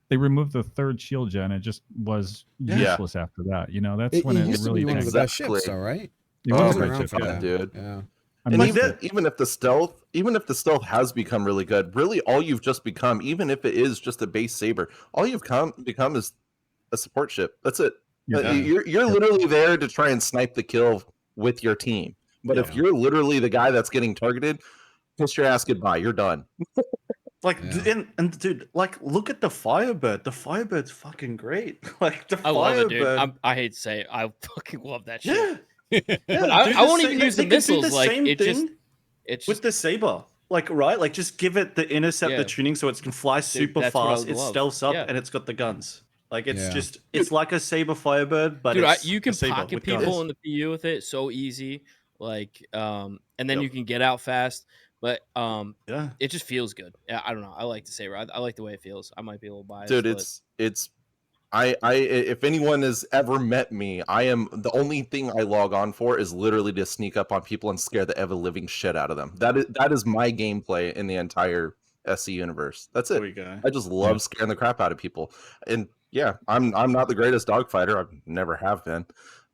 They removed the third shield gen. It just was Yeah. useless after that. That's It when it used to really be one of the best Exactly. ships, though, right? It Oh was a my great ship, for yeah. that. dude. Yeah. I mean, And that's- even if the stealth has become really good, really all you've just become, even if it is just a base Saber, all you've become is a support ship. That's it. Yeah. You're literally there to try and snipe the kill with your team. But if Yeah. you're literally the guy that's getting targeted, kiss your ass goodbye. You're done. Like, Yeah. and dude, like, look at the Firebird. The Firebird's fucking great. Like, the I love it, dude. Firebird. I hate to say it, I fucking love that shit. Yeah, But I do won't the even same- use the they can do missiles. the Like, same it just, thing it's with just the Saber. Like, right? Like, just give it the interceptor Yeah. tuning so it can fly super that's what I fast. It love. stealths up Yeah. and it's got the guns. Like, it's Yeah. just, it's like a Saber Firebird, but dude, it's you a can Saber pocket with people guns. in the PU with it so easy. Like, and then Yep. you can get out fast. But Yeah. it just feels good. Yeah, I don't know. I like to say, I like the way it feels. I might be a little biased, Dude, but it's I if anyone has ever met me, I am the only thing I log on for is literally to sneak up on people and scare the ever living shit out of them. That is my gameplay in the entire SC universe. That's There it. we go. I just love scaring the crap out of people. And yeah, I'm not the greatest dogfighter. I never have been.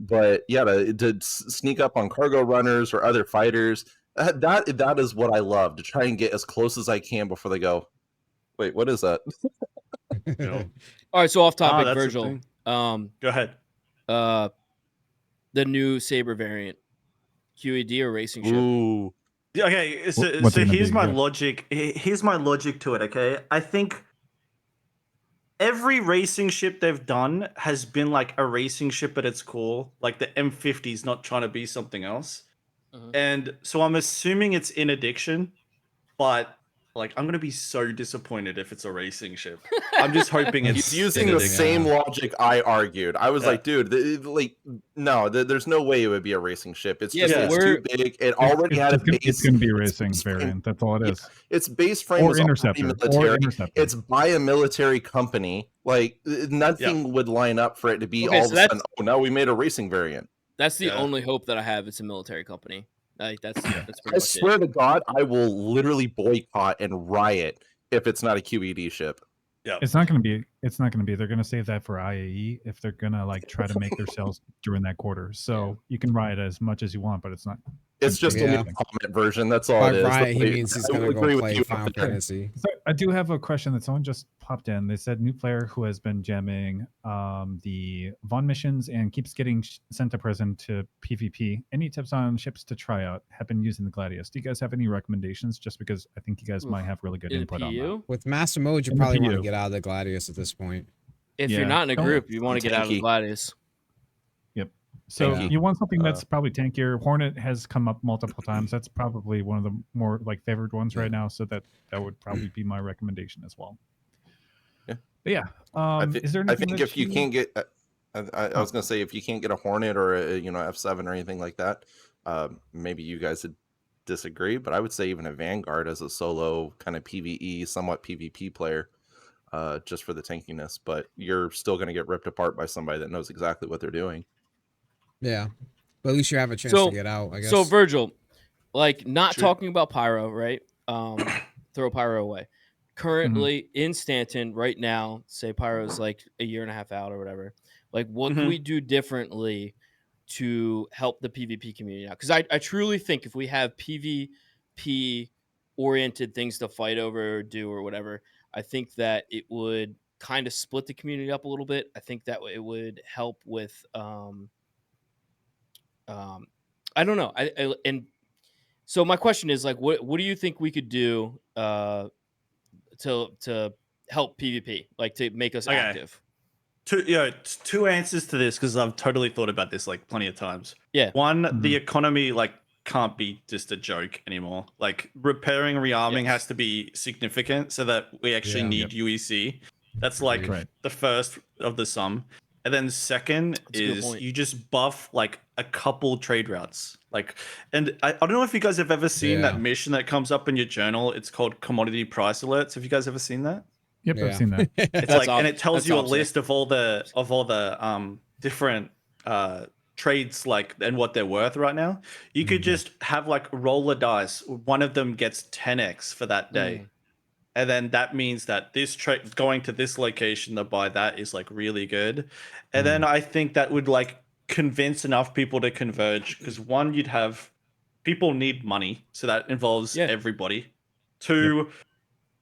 But yeah, to sneak up on cargo runners or other fighters, that is what I love, to try and get as close as I can before they go, wait, what is that? Yep. all right. So off topic, that's the Vergjl. thing. Um, Go ahead. the new Saber variant, QED or racing ship? Ooh. Yeah, okay, so, What's so it gonna here's be? my Yeah. logic. Here's my logic to it, okay? I think every racing ship they've done has been like a racing ship at its core. Like the M50 is not trying to be something else. Mhm. And so I'm assuming it's in addiction, but like I'm gonna be so disappointed if it's a racing ship. I'm just hoping it's He's using the Benedict. same logic I argued. I was Yeah. like, dude, no, there's no way it would be a racing ship. It's Yeah, just but it's we're- too big. It already had a base. It's going to be a its racing base frame- variant. That's all it Yeah, is. its base frame Or was already interceptor. military. Or interceptor. It's by a military company. Like nothing would line up for it to be Okay, all so of a that's- sudden. Oh, now we made a racing variant. That's the Yeah. only hope that I have. It's a military company. Like that's pretty I much swear it. to God, I will literally boycott and riot if it's not a QED ship. Yeah. It's not going to be. It's not going to be. They're going to save that for IAE if they're going to like try to make their sales during that quarter. So you can riot as much as you want, but it's not. It's just Yeah. a new comment version. That's all By it is. riot, he Like, means he's I gonna will go agree with play you Final on that. Fantasy. So I do have a question that someone just popped in. They said new player who has been jamming the Vaughn missions and keeps getting sent to prison to PvP. Any tips on ships to try out? Have been using the Gladius. Do you guys have any recommendations? Just because I think you guys might have really good In the input on that. PU, With Master Mode, you In the probably want to PU. get out of the Gladius at this point. if Yeah. you're not in a Don't- group, you want to get out of the Tanky. Gladius. So Yeah. you want something Uh, that's probably tankier. Hornet has come up multiple times. That's probably one of the more like favored ones right now. So that would probably be my recommendation as well. Yeah. But yeah, I, thi- is there I anything think that if you can't get I was gonna say, if you can't get a Hornet or a F7 or anything like that, maybe you guys would disagree, but I would say even a Vanguard as a solo kind of PvE, somewhat PvP player, just for the tankiness. But you're still gonna get ripped apart by somebody that knows exactly what they're doing. Yeah, but at least you have a chance to get out, I guess. So Vergjl, like not Sure. talking about Pyro, right? Throw Pyro away. Currently in Stanton right now, say Pyro's like a year and a half out or whatever. Like, what can we do differently to help the PvP community now? Because I truly think if we have PvP oriented things to fight over or do or whatever, I think that it would kind of split the community up a little bit. I think that it would help with I don't know. And so my question is like, what do you think we could do to help PvP, like to make us active? Two answers to this, because I've totally thought about this like plenty of times. Yeah. One, the economy like can't be just a joke anymore. Like repairing, rearming has to be significant so that we actually need UEC. That's like the first of the sum. And then second is you just buff like a couple trade routes. Like, and I don't know if you guys have ever seen that mission that comes up in your journal. It's called commodity price alerts. Have you guys ever seen that? Yep, I've seen that. It's like, and it tells you a list of all the different trades, like, and what they're worth right now. You could just have like roll a dice. One of them gets 10x for that day. And then that means that this trade going to this location to buy that is like really good. And then I think that would like convince enough people to converge, because one, you'd have people need money, so that involves everybody. Two,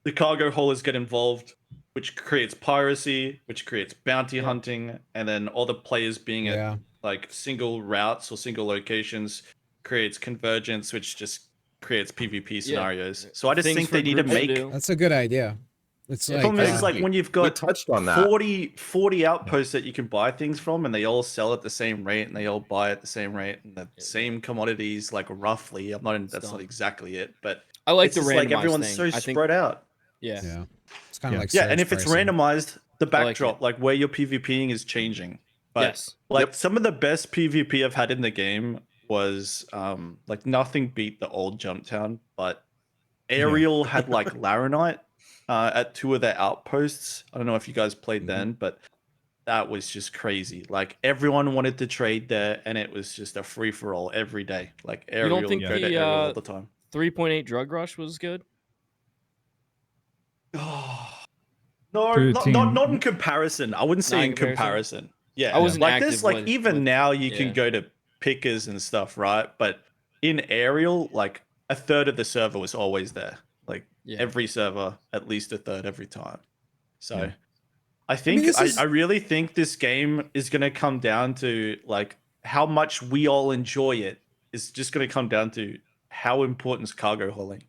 the cargo haulers get involved, which creates piracy, which creates bounty hunting, and then all the players being at like single routes or single locations creates convergence, which just creates PvP scenarios. So I just think they need to make. That's a good idea. It's the problem is like when you've got touched on that 40 outposts that you can buy things from, and they all sell at the same rate, and they all buy at the same rate, and the same commodities, like roughly. That's not exactly it, but I like the randomized like everyone's thing. so spread out. Yeah. It's kind of like and if it's randomized, the backdrop, like where you're PvPing, is changing. But like some of the best PvP I've had in the game was like nothing beat the old Jump Town, but Aerial had like Laranite at 2 of their outposts. I don't know if you guys played then, but that was just crazy. Like everyone wanted to trade there, and it was just a free for all every day. Like Aerial, you don't think go to Aerial all the time. 3.8 Drug Rush was good? No, not in comparison. I wouldn't say in comparison. Yeah, I wasn't like active this. Like even now, you can go to pickers and stuff, right? But in Aerial, like a third of the server was always there. Like every server, at least a third every time. So I think I really think this game is going to come down to like how much we all enjoy it. Is just going to come down to how important is cargo hauling,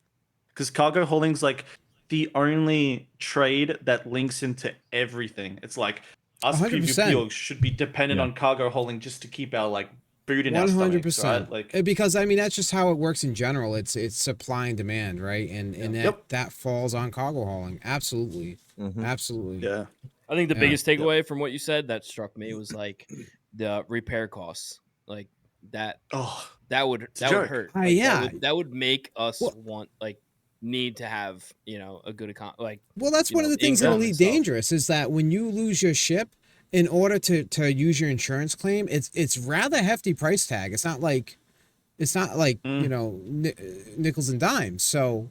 because cargo hauling's like the only trade that links into everything. It's like us 100%. PvP should be dependent on cargo hauling just to keep our like food in our stomachs, right? Like, because I mean that's just how it works in general. It's supply and demand, right? And that falls on cargo hauling. Absolutely. Absolutely. Yeah. I think the biggest takeaway from what you said that struck me was like the repair costs. Like that that would hurt. Like, that would make us need to have, a good like. Well, that's one of the things in Elite Dangerous is that when you lose your ship, in order to use your insurance claim, it's rather hefty price tag. It's not like nickels and dimes. So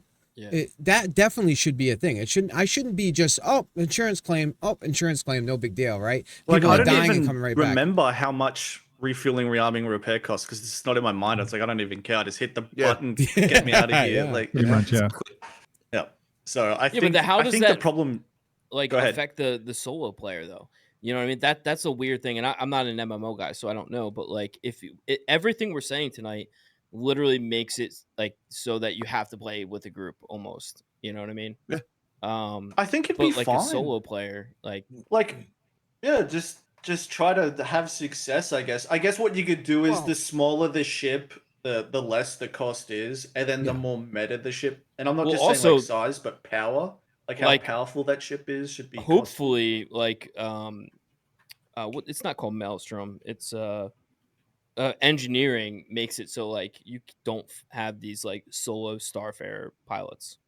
that definitely should be a thing. I shouldn't be just insurance claim, no big deal, right? Like I don't even remember how much refueling, rearming, repair costs, because it's not in my mind. It's like I don't even care. I just hit the button, get me out of here. Like pretty much, So I think how does that the problem like affect the solo player though? You know what I mean? That's a weird thing, and I'm not an MMO guy, so I don't know. But like, everything we're saying tonight literally makes it like so that you have to play with a group almost. You know what I mean? Yeah. I think it'd be like fine. A solo player, just try to have success. I guess what you could do is the smaller the ship, the less the cost is, and then the more meta the ship. And I'm not just saying like size, but power. Like how powerful that ship is should be. Hopefully, it's not called Maelstrom. It's engineering makes it so like you don't have these like solo Starfarer pilots.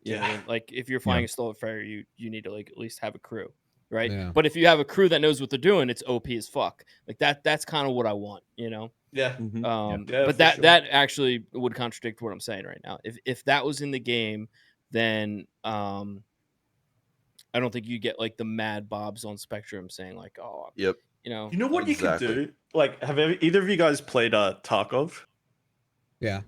You know what I mean? Like if you're flying a Starfarer, you need to like at least have a crew, right? Yeah. But if you have a crew that knows what they're doing, it's OP as fuck. Like that's kind of what I want, you know? Yeah. But that actually would contradict what I'm saying right now. If that was in the game, then I don't think you get like the Mad Bobs on Spectrum saying like, oh, Yep. you know. You know what you Exactly. could do? Like, have either of you guys played Tarkov? Yeah.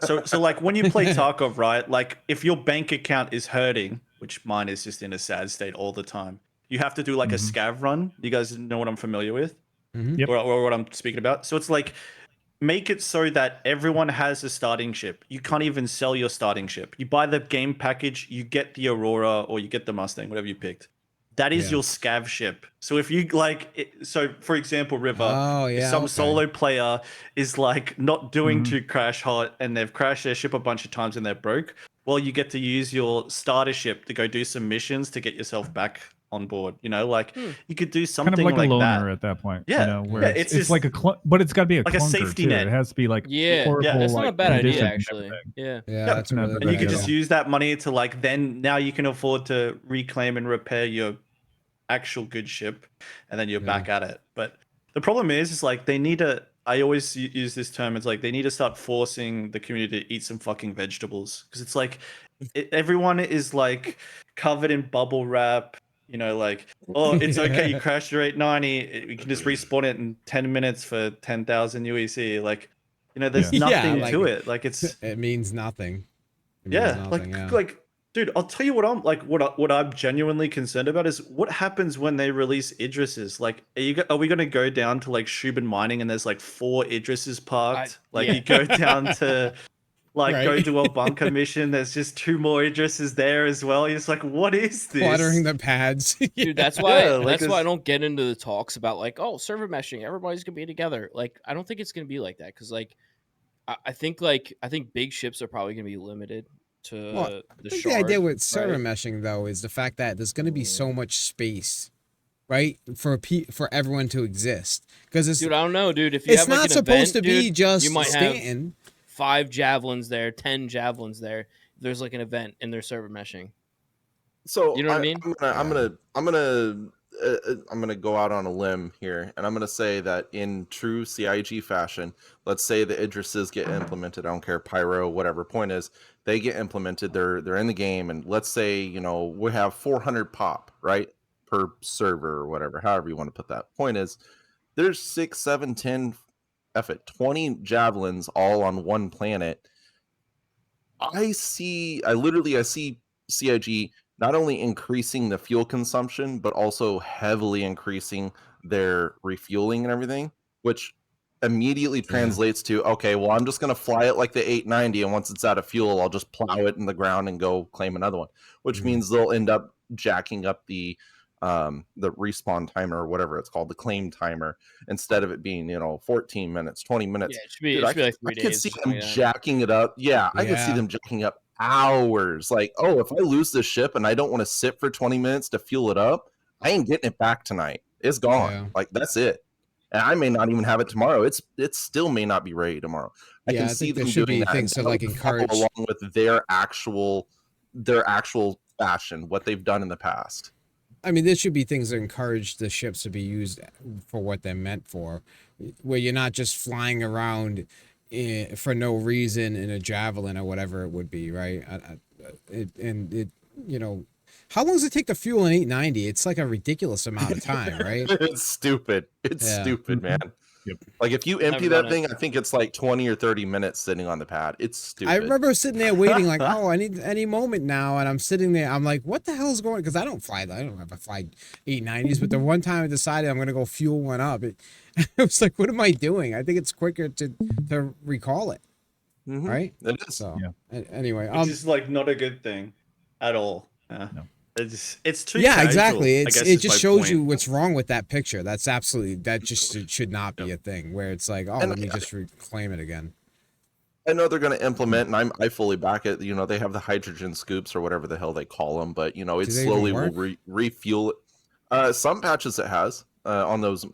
So like when you play Tarkov, right? Like if your bank account is hurting, which mine is just in a sad state all the time, you have to do like a scav run. You guys know what I'm familiar with, Mhm. or what I'm speaking about. So it's like make it so that everyone has a starting ship. You can't even sell your starting ship. You buy the game package, you get the Aurora or you get the Mustang, whatever you picked. That is your scav ship. So if you like, so for example, River, if some solo player is like not doing too crash hot and they've crashed their ship a bunch of times and they're broke, well, you get to use your starter ship to go do some missions to get yourself back on board. You know, like you could do something kind of like a loner that. at that point. Yeah, you know, where it's it's just, like but it's got to be like a clunker, safety too. net. It has to be like horrible, horrible, that's not a like, bad idea conditions and actually. everything. Yeah. That's a really And good you could just idea. use that money to like then now you can afford to reclaim and repair your actual good ship, and then you're back at it. But the problem is like they need to. I always use this term. It's like they need to start forcing the community to eat some fucking vegetables because it's like everyone is like covered in bubble wrap. You know, like oh, it's okay. You crashed your 890. We can just respawn it in 10 minutes for 10,000 UEC. Like, you know, there's nothing to it. Like it's it means nothing. It means yeah, nothing, like dude, I'll tell you what I'm like. What I'm genuinely concerned about is what happens when they release Idrises. Like, are we gonna go down to like Shubin Mining and there's like 4 Idrises parked? You go down to like go to a bunker mission. There's just 2 more Idrises there as well. You're just like, what is this? Cluttering the pads. Dude, that's why that's why I don't get into the talks about like, oh, server meshing, everybody's gonna be together. Like, I don't think it's gonna be like that because like I think big ships are probably gonna be limited to the shard. The idea with server meshing though is the fact that there's going to be so much space, right, for everyone to exist. Because it's, dude, I don't know, dude. If you it's have like not an supposed event, to be dude, just you might Stanton. have 5 javelins there, 10 javelins there. There's like an event and there's server meshing. So you know what I mean? I'm gonna go out on a limb here, and I'm gonna say that in true CIG fashion, let's say the Idrises get implemented. I don't care, Pyro, whatever. Point is, they get implemented. They're in the game, and let's say we have 400 pop right per server or whatever, however you want to put that. Point is, there's 6, 7, 10, 20 javelins all on one planet. I see CIG not only increasing the fuel consumption, but also heavily increasing their refueling and everything, which immediately translates to, okay, well, I'm just going to fly it like the 890, and once it's out of fuel, I'll just plow it in the ground and go claim another one, which means they'll end up jacking up the respawn timer or whatever it's called, the claim timer, instead of it being 14 minutes, 20 minutes. Yeah, it should be like 3 days. I could see them jacking it up. I could see them jacking up hours. Like, oh, if I lose this ship and I don't want to sit for 20 minutes to fuel it up, I ain't getting it back tonight. It's gone. Like, that's it. And I may not even have it tomorrow. It still may not be ready tomorrow. I can see them doing that. Things to like encourage along with their actual fashion, what they've done in the past. I mean, there should be things that encourage the ships to be used for what they're meant for, where you're not just flying around for no reason in a javelin or whatever it would be, right? How long does it take to fuel an 890? It's like a ridiculous amount of time, right? It's stupid. It's stupid, man. Yep. Like if you empty that thing, I think it's like 20 or 30 minutes sitting on the pad. It's stupid. I remember sitting there waiting like, oh, I need any moment now. And I'm sitting there. I'm like, what the hell is going on? Because I don't ever fly 890s. But the one time I decided I'm going to go fuel one up, it was like, what am I doing? I think it's quicker to recall it. Right? It is. So, anyway. Which is like not a good thing at all. No. It's too casual, exactly. It just shows you what's wrong with that picture. That just should not be a thing where it's like, oh, let me just reclaim it again. I know they're going to implement, and I fully back it. They have the hydrogen scoops or whatever the hell they call them, but it slowly will refuel it. Some patches it has. on those,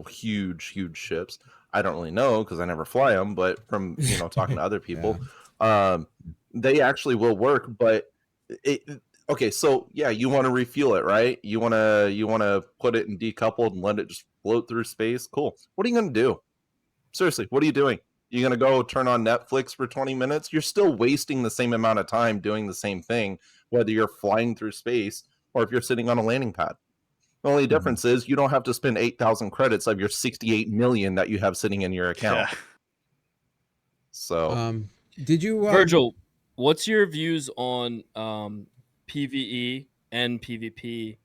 huge ships. I don't really know because I never fly them, but from talking to other people, they actually will work. But okay, so yeah, you want to refuel it, right? You want to put it in decoupled and let it just float through space. Cool. What are you gonna do? Seriously, what are you doing? You're gonna go turn on Netflix for 20 minutes? You're still wasting the same amount of time doing the same thing, whether you're flying through space or if you're sitting on a landing pad. The only difference is you don't have to spend 8,000 credits of your 68 million that you have sitting in your account. Yeah. So, did you Vergjl, what's your views on PvE and PvP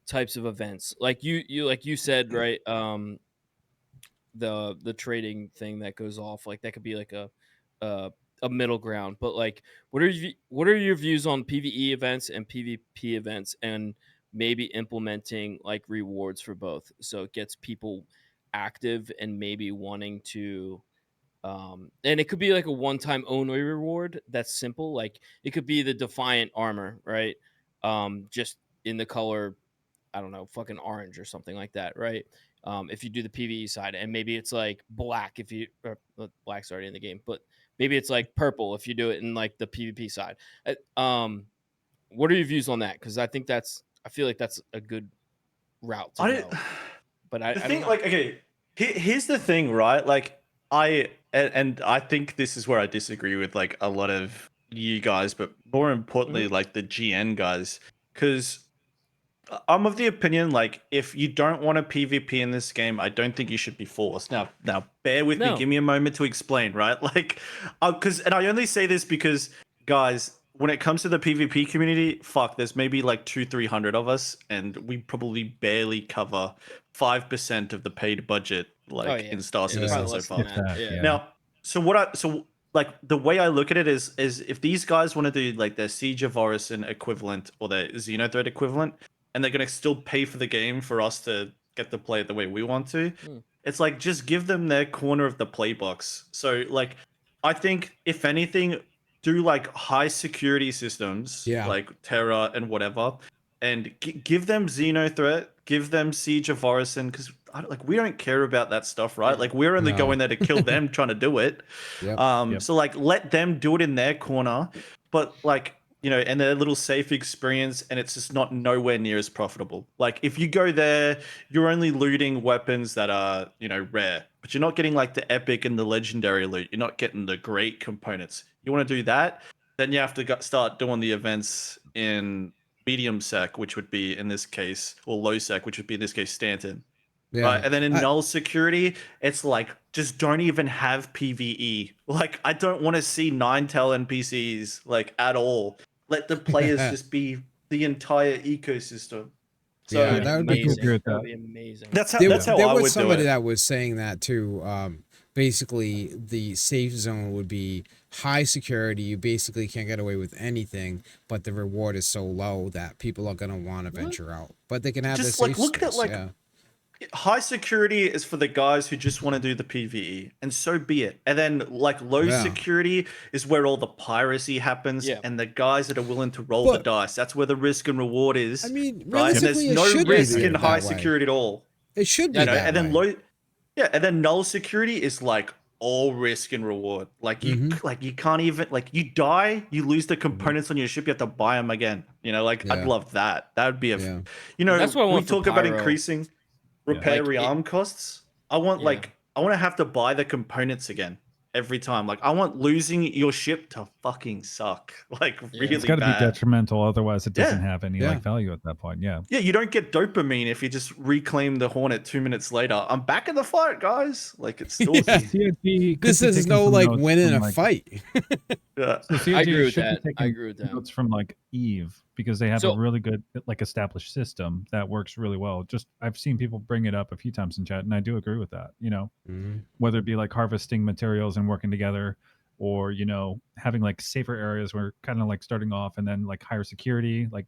types of events? Like you said, right? The trading thing that goes off, like that could be like a middle ground. But like, what are your views on PvE events and PvP events, and maybe implementing like rewards for both, so it gets people active and maybe wanting to and it could be like a one-time only reward that's simple, like it could be the Defiant armor, right? Just in the color, I don't know, fucking orange or something like that, right? If you do the PvE side, and maybe it's like black if you, or black's already in the game, but maybe it's like purple if you do it in like the PvP side. What are your views on that? Because I feel like that's a good route to go. But I think, don't know. like, okay, here's the thing, right? Like, and I think this is where I disagree with like a lot of you guys, but more importantly, like the GN guys, because I'm of the opinion, like, if you don't want a PvP in this game, I don't think you should be forced. Now, bear with me. Give me a moment to explain, right? Like, and I only say this because, guys, when it comes to the PvP community, fuck, there's maybe like 200-300 of us, and we probably barely cover 5% of the paid budget, like in Star Citizen so far. Now, so like the way I look at it is if these guys want to do like their Siege of Orison equivalent or their Xenothreat equivalent, and they're going to still pay for the game for us to get to play it the way we want to, it's like, just give them their corner of the playbox. So like, I think if anything, do like high security systems, like Terra and whatever, and give them Xenothreat, give them Siege of Orison, because like, we don't care about that stuff, right? Like, we're only going there to kill them trying to do it. So like, let them do it in their corner, but like, and their little safe experience, and it's just not nowhere near as profitable. Like, if you go there, you're only looting weapons that are, rare, but you're not getting like the epic and the legendary loot. You're not getting the great components. You want to do that, then you have to start doing the events in medium sec, which would be in this case, or low sec, which would be in this case Stanton. Right, and then in null security, it's like, just don't even have PvE. Like, I don't want to see 9-tail NPCs like at all. Let the players just be the entire ecosystem. So that would be amazing. That would be amazing. That's how I would do it. There was somebody that was saying that too. Basically, the safe zone would be high security. You basically can't get away with anything, but the reward is so low that people are gonna want to venture out. But they can have just their like safe look at space, like. High security is for the guys who just want to do the PvE, and so be it. And then like low security is where all the piracy happens, and the guys that are willing to roll the dice. That's where the risk and reward is. I mean, right? And there's no risk in high security at all. It should be that and then way. and then null security is like all risk and reward. Like you can't even, like, you die, you lose the components on your ship, you have to buy them again. Like I'd love that. That would be a that's what I want we talk about increasing repair like rearm costs. I want I want to have to buy the components again every time. Like, I want losing your ship to fucking suck. Like, really it's got to be detrimental, otherwise it doesn't have any like value at that point. Yeah, you don't get dopamine if you just reclaim the Hornet 2 minutes later. I'm back in the fight, guys. Like, it's CIG this is no like winning a fight. So I agree with that. I agree with that. Notes from like Eve, because they have a really good like established system that works really well. Just I've seen people bring it up a few times in chat, and I do agree with that. Whether it be like harvesting materials and working together, or having like safer areas where kind of like starting off, and then like higher security. Like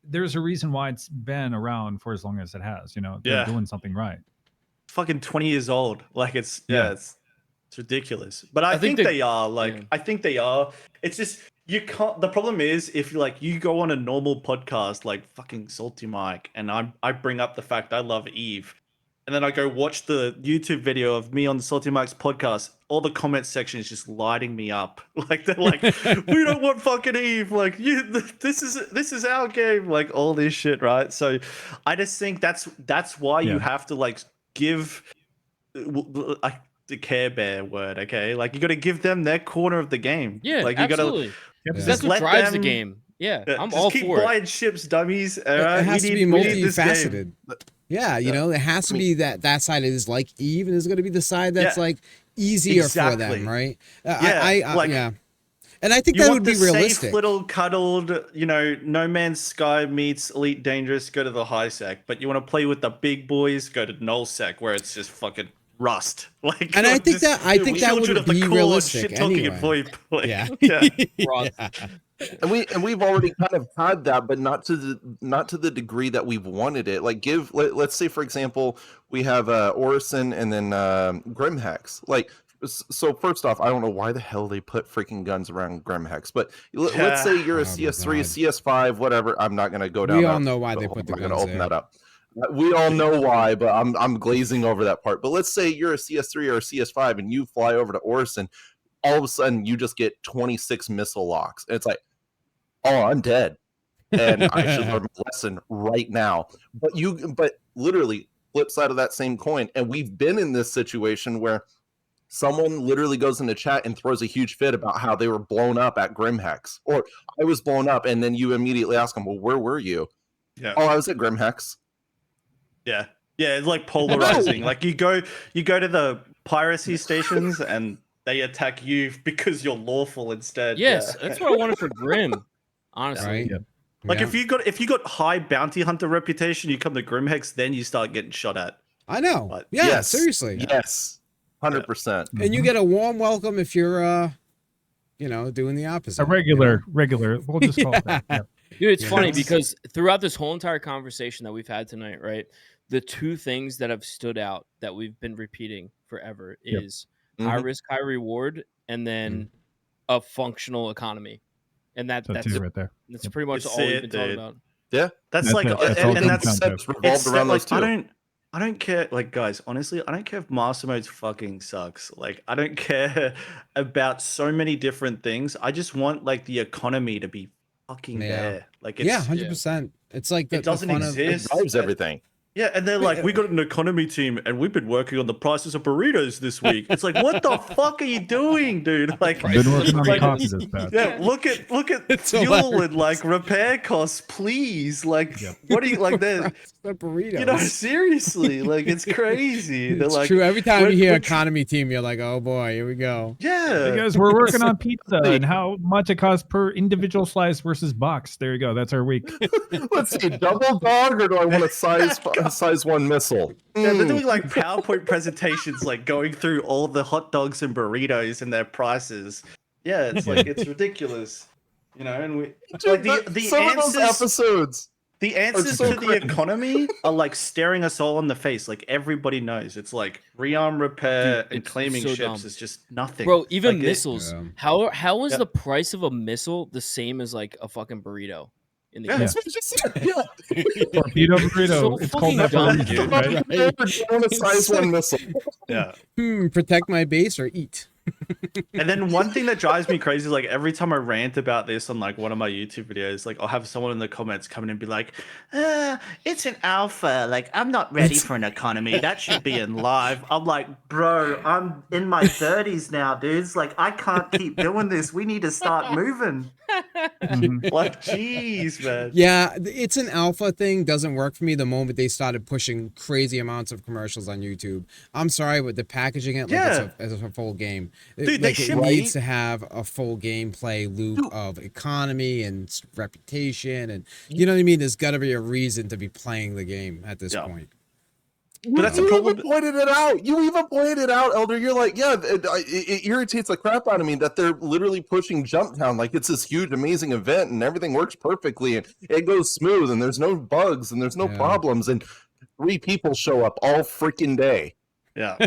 there's a reason why it's been around for as long as it has. They're doing something right. Fucking 20 years old. Like it's ridiculous. But I think they are. Like I think they are. It's just You can't. The problem is if you go on a normal podcast like fucking Salty Mike, and I bring up the fact I love Eve, and then I go watch the YouTube video of me on Salty Mike's podcast. All the comment section is just lighting me up. Like they're like, we don't want fucking Eve. Like this is our game. Like all this shit, right? So I just think that's why you have to like give the Care Bear word. Okay, like you got to give them their corner of the game. Yeah, like you absolutely. got to That's what drives the game. Yeah, I'm all keep for buying ships, dummies. All It right? has to be multifaceted. Yeah, you Yeah. know, it has to be that side is like Eve, and there's going to be the side that's Yeah. like easier for Exactly. them, right? Yeah, like- yeah. And I think You that want would be the realistic. safe little cuddled, No Man's Sky meets Elite Dangerous, go to the high sec. But you want to play with the big boys, go to null sec, where it's just fucking rust. Like, And I like think just that children would of the be corn, realistic shit-talking anyway. and VoIP. Like, Yeah. Rust. And we've already kind of had that, but not to the degree that we've wanted it. Like let's say for example we have Orison and then Grimhex. Like so first off, I don't know why the hell they put freaking guns around Grimhex, but let's say you're a Oh my CS3, a God. CS5, whatever. I'm not gonna go down. We all that- know why they put the I'm not guns gonna open there. that up. We all know why, but I'm glazing over that part. But let's say you're a CS3 or a CS5 and you fly over to Orison. All of a sudden, you just get 26 missile locks. And it's like, oh, I'm dead. And I should learn my lesson right now. But literally, flip side of that same coin. And we've been in this situation where someone literally goes into chat and throws a huge fit about how they were blown up at Grimhex. Or I was blown up. And then you immediately ask them, well, where were you? Yeah. Oh, I was at Grimhex. Yeah. Yeah, it's like polarizing. Like you go to the piracy stations and they attack you because you're lawful instead. Yes, Yeah. that's what I wanted for Grim. Honestly, Right? Yeah. Like Yeah. if you got high bounty hunter reputation, you come to Grimhex, then you start getting shot at. I know. But- Yeah, Yes. seriously. Yes. 100%. And you get a warm welcome if you're doing the opposite. A regular. We'll just call it that. Yeah. dude, it's Yeah. funny because throughout this whole entire conversation that we've had tonight, right, the two things that have stood out that we've been repeating forever Yep. is high Mhm. risk, high reward, and then a functional economy, and So that's two right there. that's pretty much It's all we've it, been talking dude. about. Yeah. That's That's like it. That's all and it that's comes down to. Concepts revolved it's around like those two. I don't care, like guys, honestly, I don't care if master modes fucking sucks. Like I don't care about so many different things. I just want like the economy to be fucking Yeah. there. Like it's, Yeah, 100%. It's like it doesn't fun of- exist. It drives everything. Yeah, and they're like, we got an economy team, and we've been working on the prices of burritos this week. It's like, what the fuck are you doing, dude? Like, I've been working on the like, coffee this past. yeah, look at It's fuel hilarious. and like repair costs, please. Like, Yep. what are you like? They're, the burritos. you know, seriously, like it's crazy. They're It's like, true. Every time we're- you hear we're economy team, you're like, oh boy, here we go. yeah, Hey guys, we're working on pizza and how much it costs per individual slice versus box. There you go. That's our week. Let's see, double dog, or do I want a size one missile? Yeah, they're doing like PowerPoint presentations, like going through all the hot dogs and burritos and their prices. Yeah, it's like it's ridiculous, you know. And we like the Some of those answers. episodes. The answers so to the cringe. economy are like staring us all in the face. Like everybody knows, it's like rearm repair Dude, and it's claiming so ships dumb. is just nothing, Bro, even Like, missiles. Yeah. How is Yeah. the price of a missile the same as like a fucking burrito in the Yeah. game? That's what I just said. Yeah. Torpedo burrito. So It's called fucking dumb, FRE, dude. right? I want a size one missile. Yeah. Protect my base or eat. And then one thing that drives me crazy is like every time I rant about this on like one of my YouTube videos, like I'll have someone in the comments come in and be like, it's an alpha. Like I'm not ready for an economy. That should be in live. I'm like, bro, I'm in my 30s now, dudes. Like I can't keep doing this. We need to start moving. Mhm. Like, jeez, man. Yeah, it's an alpha thing. Doesn't work for me the moment they started pushing crazy amounts of commercials on YouTube. I'm sorry, but they're packaging it like it's a full game. Dude, they Like, it should needs be. to have a full gameplay loop of economy and reputation, and you know what I mean. There's got to be a reason to be playing the game at this Yeah. point. But that's the You problem. even pointed it out. You even pointed it out, Elder. You're like, yeah, it irritates the crap out of me that they're literally pushing Jump Town like it's this huge, amazing event and everything works perfectly and it goes smooth and there's no bugs and there's no Yeah. problems and 3 people show up all freaking day. Yeah.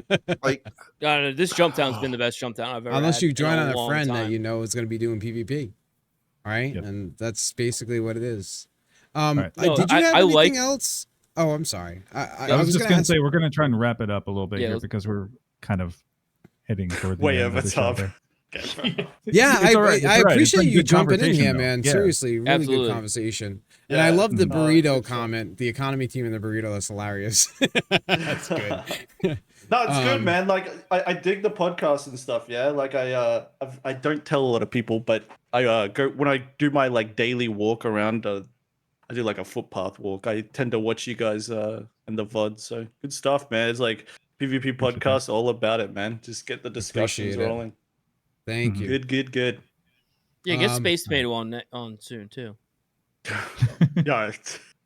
Like, This jump down's been the best jump down I've ever Unless had you in join on a long friend that time. you know is going to be doing PvP. All right, Yep. and that's basically what it is. right. No, Did you have I anything like- else? Oh, I'm sorry. I was just gonna say we're gonna try and wrap it up a little bit Yeah, here let's- because we're kind of heading toward the Way end over of the show top. there. Yeah, It's all right, it's I all right. It's appreciate been you good jumping in conversation, here, though. man. Yeah. Seriously, really Absolutely. good conversation. And I Yeah. love the Mhm. burrito good stuff. comment. The economy team and the burrito. That's hilarious. That's good. No, it's good, Um, man. Like I dig the podcast and stuff. Yeah, like I don't tell a lot of people, but I go when I do my like daily walk around. I do like a footpath walk. I tend to watch you guys and the VOD. So good stuff, man. It's like PvP Appreciate podcast, all about it, man. Just get the discussions Appreciate it. rolling. Thank Mhm. you. Good. Yeah, get Um, Space Tomato on soon too. Yeah.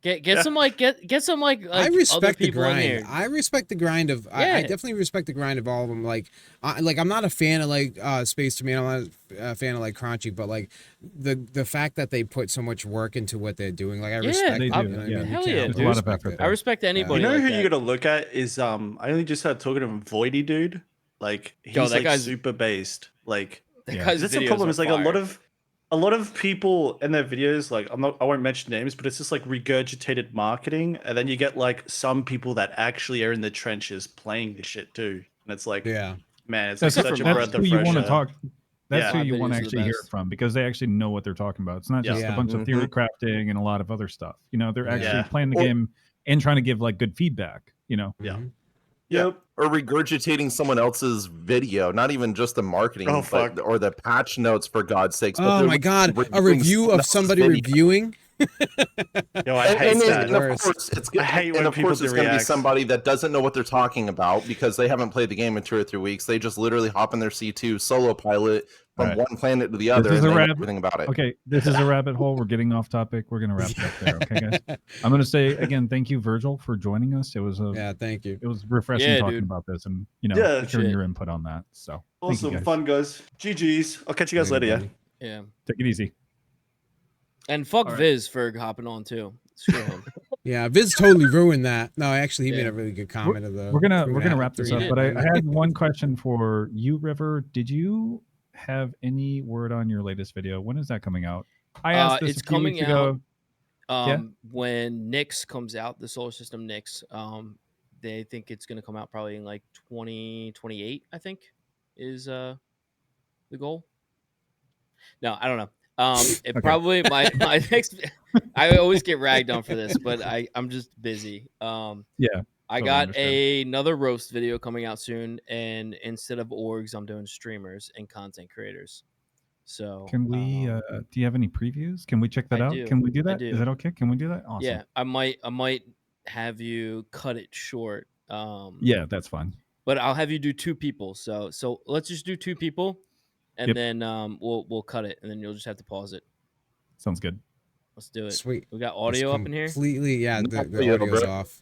Get Yeah. some like get some like I other respect the people in grind. here. I respect the grind of. I Yeah. definitely respect the grind of all of them. Like I'm not a fan of like Space Tomato. I'm not a fan of like Crunchy, but like the fact that they put so much work into what they're doing. Like I Yeah, respect they it. do, You know what I yeah. mean? You Hell can't yeah, help There's but a lot of respect effort it. I respect anybody. You know like who that. you gotta look at is I only just started talking to him, Voidy dude. Like he's Yo, that like guy's- super based. Like That Yeah. guy's that's the videos problem. are Is like fire. a lot of people in their videos, like I won't mention names, but it's just like regurgitated marketing, and then you get like some people that actually are in the trenches playing this shit too, and it's like, Yeah. man, it's like That's, such a that's breath who of you fresh want to air. talk. That's Yeah. who My you want videos to are the actually hear best. from because they actually know what they're talking about. It's not just Yeah. a bunch of Mhm. theory crafting and a lot of other stuff. You know, they're actually Yeah. playing the Or- game and trying to give like good feedback. You know, Yeah. Mhm. Yeah. Yep. Or regurgitating someone else's video, not even just the marketing, Oh, but fuck. or the patch notes for God's sakes. but Oh they're my God! A reviewing review someone of else's somebody video. reviewing. Yo, I hate that. And of Worst. course, it's I hate when and of people course do it's going to be reacts. somebody that doesn't know what they're talking about because they haven't played the game in 2 or 3 weeks. They just literally hop in their C2 solo pilot from All right. one planet to the other, is and a they know rabbit- everything about it. okay, this is a rabbit hole. We're getting off topic. We're gonna wrap it up there. Okay, guys. I'm gonna say again, thank you, Vergjl, for joining us. It was Yeah. Thank you. it was refreshing Yeah, talking dude. about this and you know Yeah, hearing shit. your input on that. So thank you Awesome, guys. fun guys. GG's. I'll catch you guys later. Yeah. buddy. Yeah. Take it easy. And fuck All right. Viz for hopping on too. Screw him. Yeah, Viz totally ruined that. No, actually, he made Yeah. a really good comment of the. We're gonna wrap this up, three but I minute- had one question for you, River. Did you have any word on your latest video? When is that coming out? I asked this It's a few weeks coming out, ago. when Nyx comes out, the solar system Nyx, they think it's gonna come out probably in like 2028, I think is the goal. No, I don't know. It Okay. probably my next I always get ragged on for this, but I'm just busy. Yeah, I totally got understand. another roast video coming out soon, and instead of orgs, I'm doing streamers and content creators. So Can we? Do you have any previews? Can we check that I out? do, Can we do I that? Is do. that okay? Can we do that? Awesome. yeah, I might have you cut it short. Yeah, that's fine. But I'll have you do 2 people. So let's just do 2 people, and Yep. then we'll cut it, and then you'll just have to pause it. Sounds good. Let's do it. Sweet. We got It's audio up in here. Completely. Yeah, the Yeah, audio's bro. off.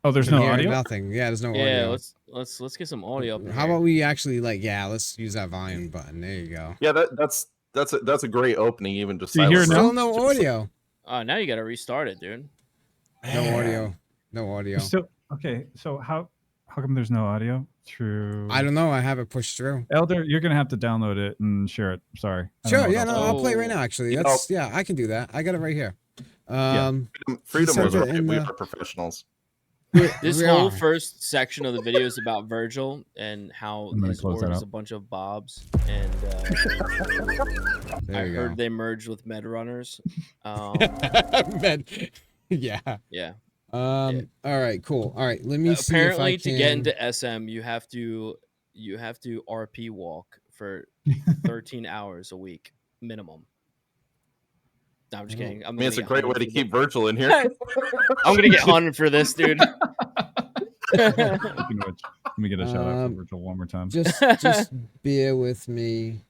Oh, there's Can no hear audio. Nothing. Yeah, there's no Yeah, audio. let's get some audio up in How here. about we actually let's use that volume button. There you go. Yeah, that's a great opening. Even just Do you hear it silence. now? Still no audio. Now you got to restart it, dude. No audio. No audio. Still okay. So how come there's no audio through? I don't know. I have it pushed through. Elder, you're gonna have to download it and share it. Sorry. I don't Sure. know what Yeah. else No, to do. I'll play it right Oh. now. Actually, You that's yeah. I can do that. I got it right here. Freedom Send was it right. in We the- are professionals. This we whole are. first section of the video is about Vergjl and how I'm gonna his close that org is out. a bunch of bobs, and There I you heard go. they merged with Med Runners. Man, yeah. Yeah. All right. Cool. All right. Let me see if I Apparently, can. to get into SM, you have to RP walk for 13 hours a week minimum. No, I'm just kidding. I mean, it's a great way to keep Vergjl in here. I'm gonna get hunted for this, dude. Speaking of which, let me get a shout out for Virgil one more time. Just bear with me.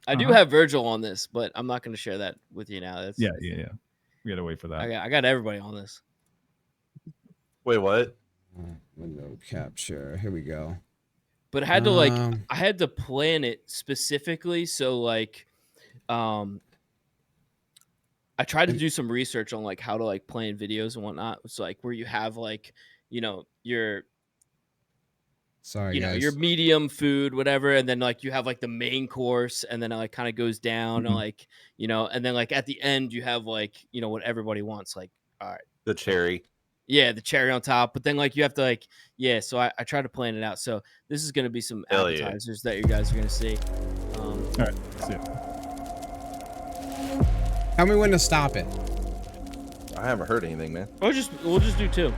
I do have Vergjl on this, but I'm not gonna share that with you now. That's Yeah. We gotta wait for that. I got everybody on this. Wait, what? Window capture. Here we go. But I had to Um, I had to plan it specifically so I tried to do some research on like how to like plan videos and whatnot. It's like where you have like, your Sorry, you know, guys. your medium food, whatever, and then like you have like the main course, and then it like kind of goes down, and like, you know, and then like at the end you have like, you know, what everybody wants, like, all right, The cherry. yeah, the cherry on top. But then like you have to like, yeah. So I try to plan it out. So this is gonna be some Hell yeah. appetizers that you guys are gonna see. All right, see it. Tell me when to stop it. I haven't heard anything, man. We'll just do 2.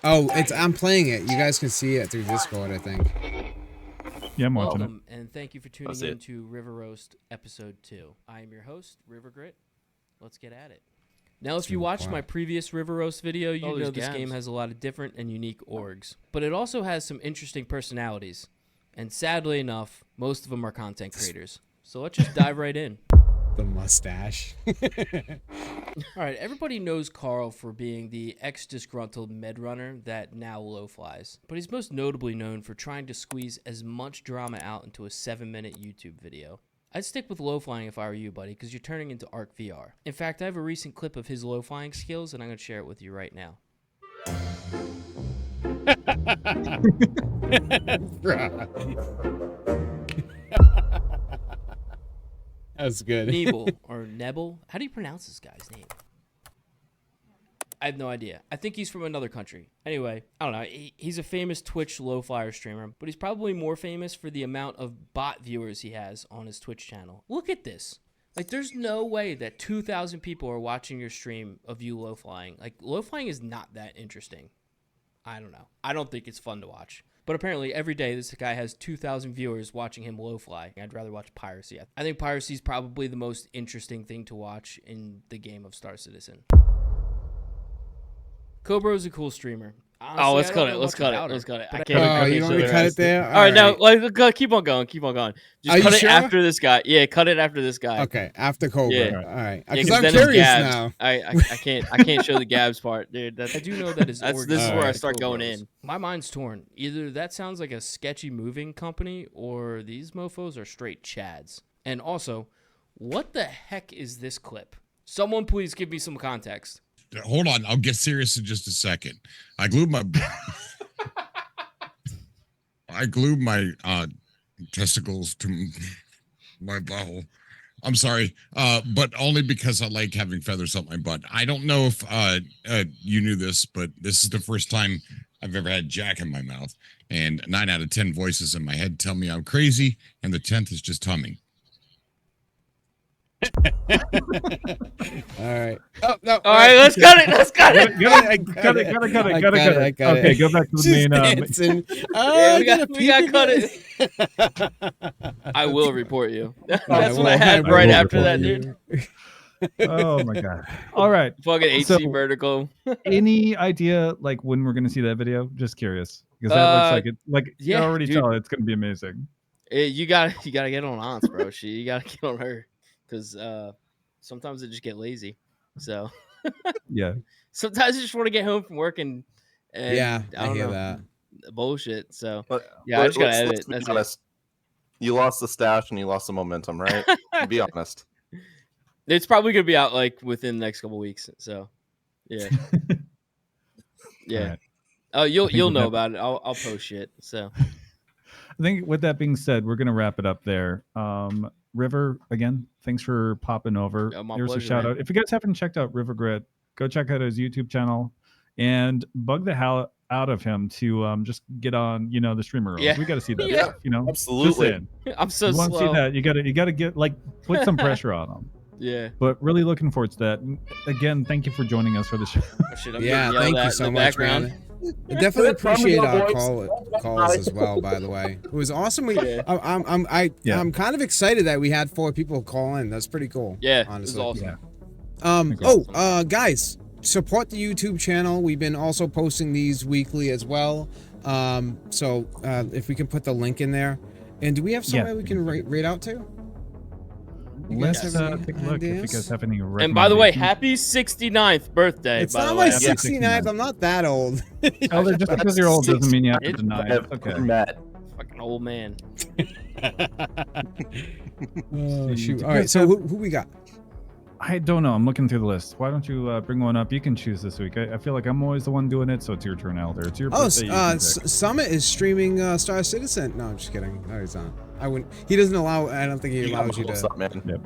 Oh, I'm playing it. You guys can see it through Discord, I think. Yeah, I'm watching Welcome, and thank you for tuning That's in it. to River Roast Episode 2. I am your host, RiverGrit. Let's get at it. Now, if you watched my previous River Roast video, you know this game has a lot of different and unique orgs. But it also has some interesting personalities. And sadly enough, most of them are content creators. So let's just dive right in. The mustache. All right, everybody knows Carl for being the ex-disgruntled med runner that now low flies. But he's most notably known for trying to squeeze as much drama out into a 7-minute YouTube video. I'd stick with low flying if I were you, buddy, because you're turning into Arc VR. In fact, I have a recent clip of his low flying skills, and I'm going to share it with you right now. That's good. Nebel, or Nebel? How do you pronounce this guy's name? I have no idea. I think he's from another country. Anyway, I don't know. He's a famous Twitch low flyer streamer, but he's probably more famous for the amount of bot viewers he has on his Twitch channel. Look at this. Like, there's no way that 2,000 people are watching your stream of you low flying. Like, low flying is not that interesting. I don't know. I don't think it's fun to watch. But apparently, every day, this guy has 2,000 viewers watching him low fly. I'd rather watch piracy. I think piracy is probably the most interesting thing to watch in the game of Star Citizen. Cobro's a cool streamer. Honestly, Let's cut it. Let's cut it. I can't. Oh, you want me to cut it there? All right, now keep on going. Keep on going. Just cut it after this guy. Yeah, cut it after this guy. Okay, after Cobra. Yeah. All right. Yeah, Because I'm then it's curious Gabs. now. I can't show the Gabs part, dude. I do know that his This origin is where I like start going Cobros. in. My mind's torn. Either that sounds like a sketchy moving company, or these mofos are straight chads. And also, what the heck is this clip? Someone please give me some context. Hold on, I'll get serious in just a second. I glued my testicles to my butthole. I'm sorry, but only because I like having feathers up my butt. I don't know if you knew this, but this is the first time I've ever had Jack in my mouth, and 9 out of 10 voices in my head tell me I'm crazy, and the 10th is just humming. All right. Oh no. All right, let's cut it. Let's cut it. Cut it. Okay, go back to the main. We got to cut it. I will report you. That's what I had right after that, dude. Oh my god! All right, Fucking HC So- vertical. any idea like when we're gonna see that video? Just curious because that looks like it. Like you yeah, already dude. tell it's gonna be amazing. You gotta get on Aunts, bro. You gotta get on her because sometimes I just get lazy. So Yeah. sometimes I just want to get home from work and Yeah, I I don't hear know, that. bullshit. So But yeah, I just gotta let's edit. be That's it. honest. You lost the stash and you lost the momentum, right? Be honest. It's probably gonna be out like within the next couple weeks. So yeah, yeah. Alright. Oh, you'll think with know that- about it. I'll post shit. So I think with that being said, we're gonna wrap it up there. River, again, thanks for popping over. Yeah, my Here's a pleasure, shout man. out. If you guys haven't checked out RiverGrit, go check out his YouTube channel and bug the hell out of him to just get on, the streamer roles. Yeah. We got to see that Yeah, stuff, Just absolutely. saying. I'm so You want to slow. see that? You gotta get put some pressure on him. Yeah. But really looking forward to that. And again, thank you for joining us for the show. Oh, shit, I'm Yeah, getting yelled thank you at in so the much, background. man. I definitely appreciate our boys. calls as well. By the way, it was awesome. Yeah. I'm kind of excited that we had 4 people call in. That's pretty cool. Yeah, honestly. it was awesome. Yeah. Guys, support the YouTube channel. We've been also posting these weekly as well. So if we can put the link in there, and do we have somewhere we can rate out to? You guys Let's have any take a look if you ideas? guys have any. And by the way, recommendations. happy 69th birthday. It's by not the my way. 69th. I'm not that old. Elder, just because you're old doesn't mean you have to It's- deny it. Okay. Matt. Fucking old man. Oh, shoot. All right. So who we got? I don't know. I'm looking through the list. Why don't you bring one up? You can choose this week. I feel like I'm always the one doing it, so it's your turn, Elder. It's your birthday. You can pick. Summit is streaming Star Citizen. No, I'm just kidding. No, he's not. I wouldn't. He doesn't allow. I don't think he allows you to. Up, man. Yep.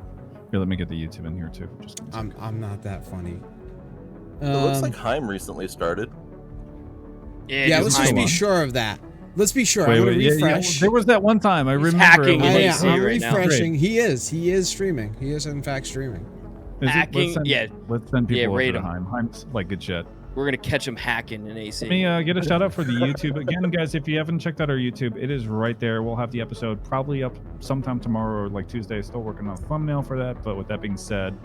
Here, let me get the YouTube in here too. Just I'm not that funny. It looks like Heim recently started. Yeah, let's just be sure of that. Let's be sure. Wait, I'm gonna yeah, refresh. there was that one time. I remember. hacking it was- in AC I'm right now. refreshing. He is streaming. He is in fact streaming. Is it? Hacking, Let's send people over raid to him. Heim. Heim's like good shit. We're gonna catch him hacking in AC. Let me get a shout out for the YouTube again, guys. If you haven't checked out our YouTube, it is right there. We'll have the episode probably up sometime tomorrow or like Tuesday. Still working on a thumbnail for that. But with that being said,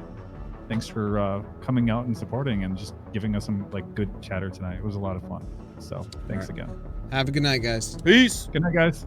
thanks for coming out and supporting and just giving us some like good chatter tonight. It was a lot of fun. So thanks again. Have a good night, guys. Peace. Good night, guys.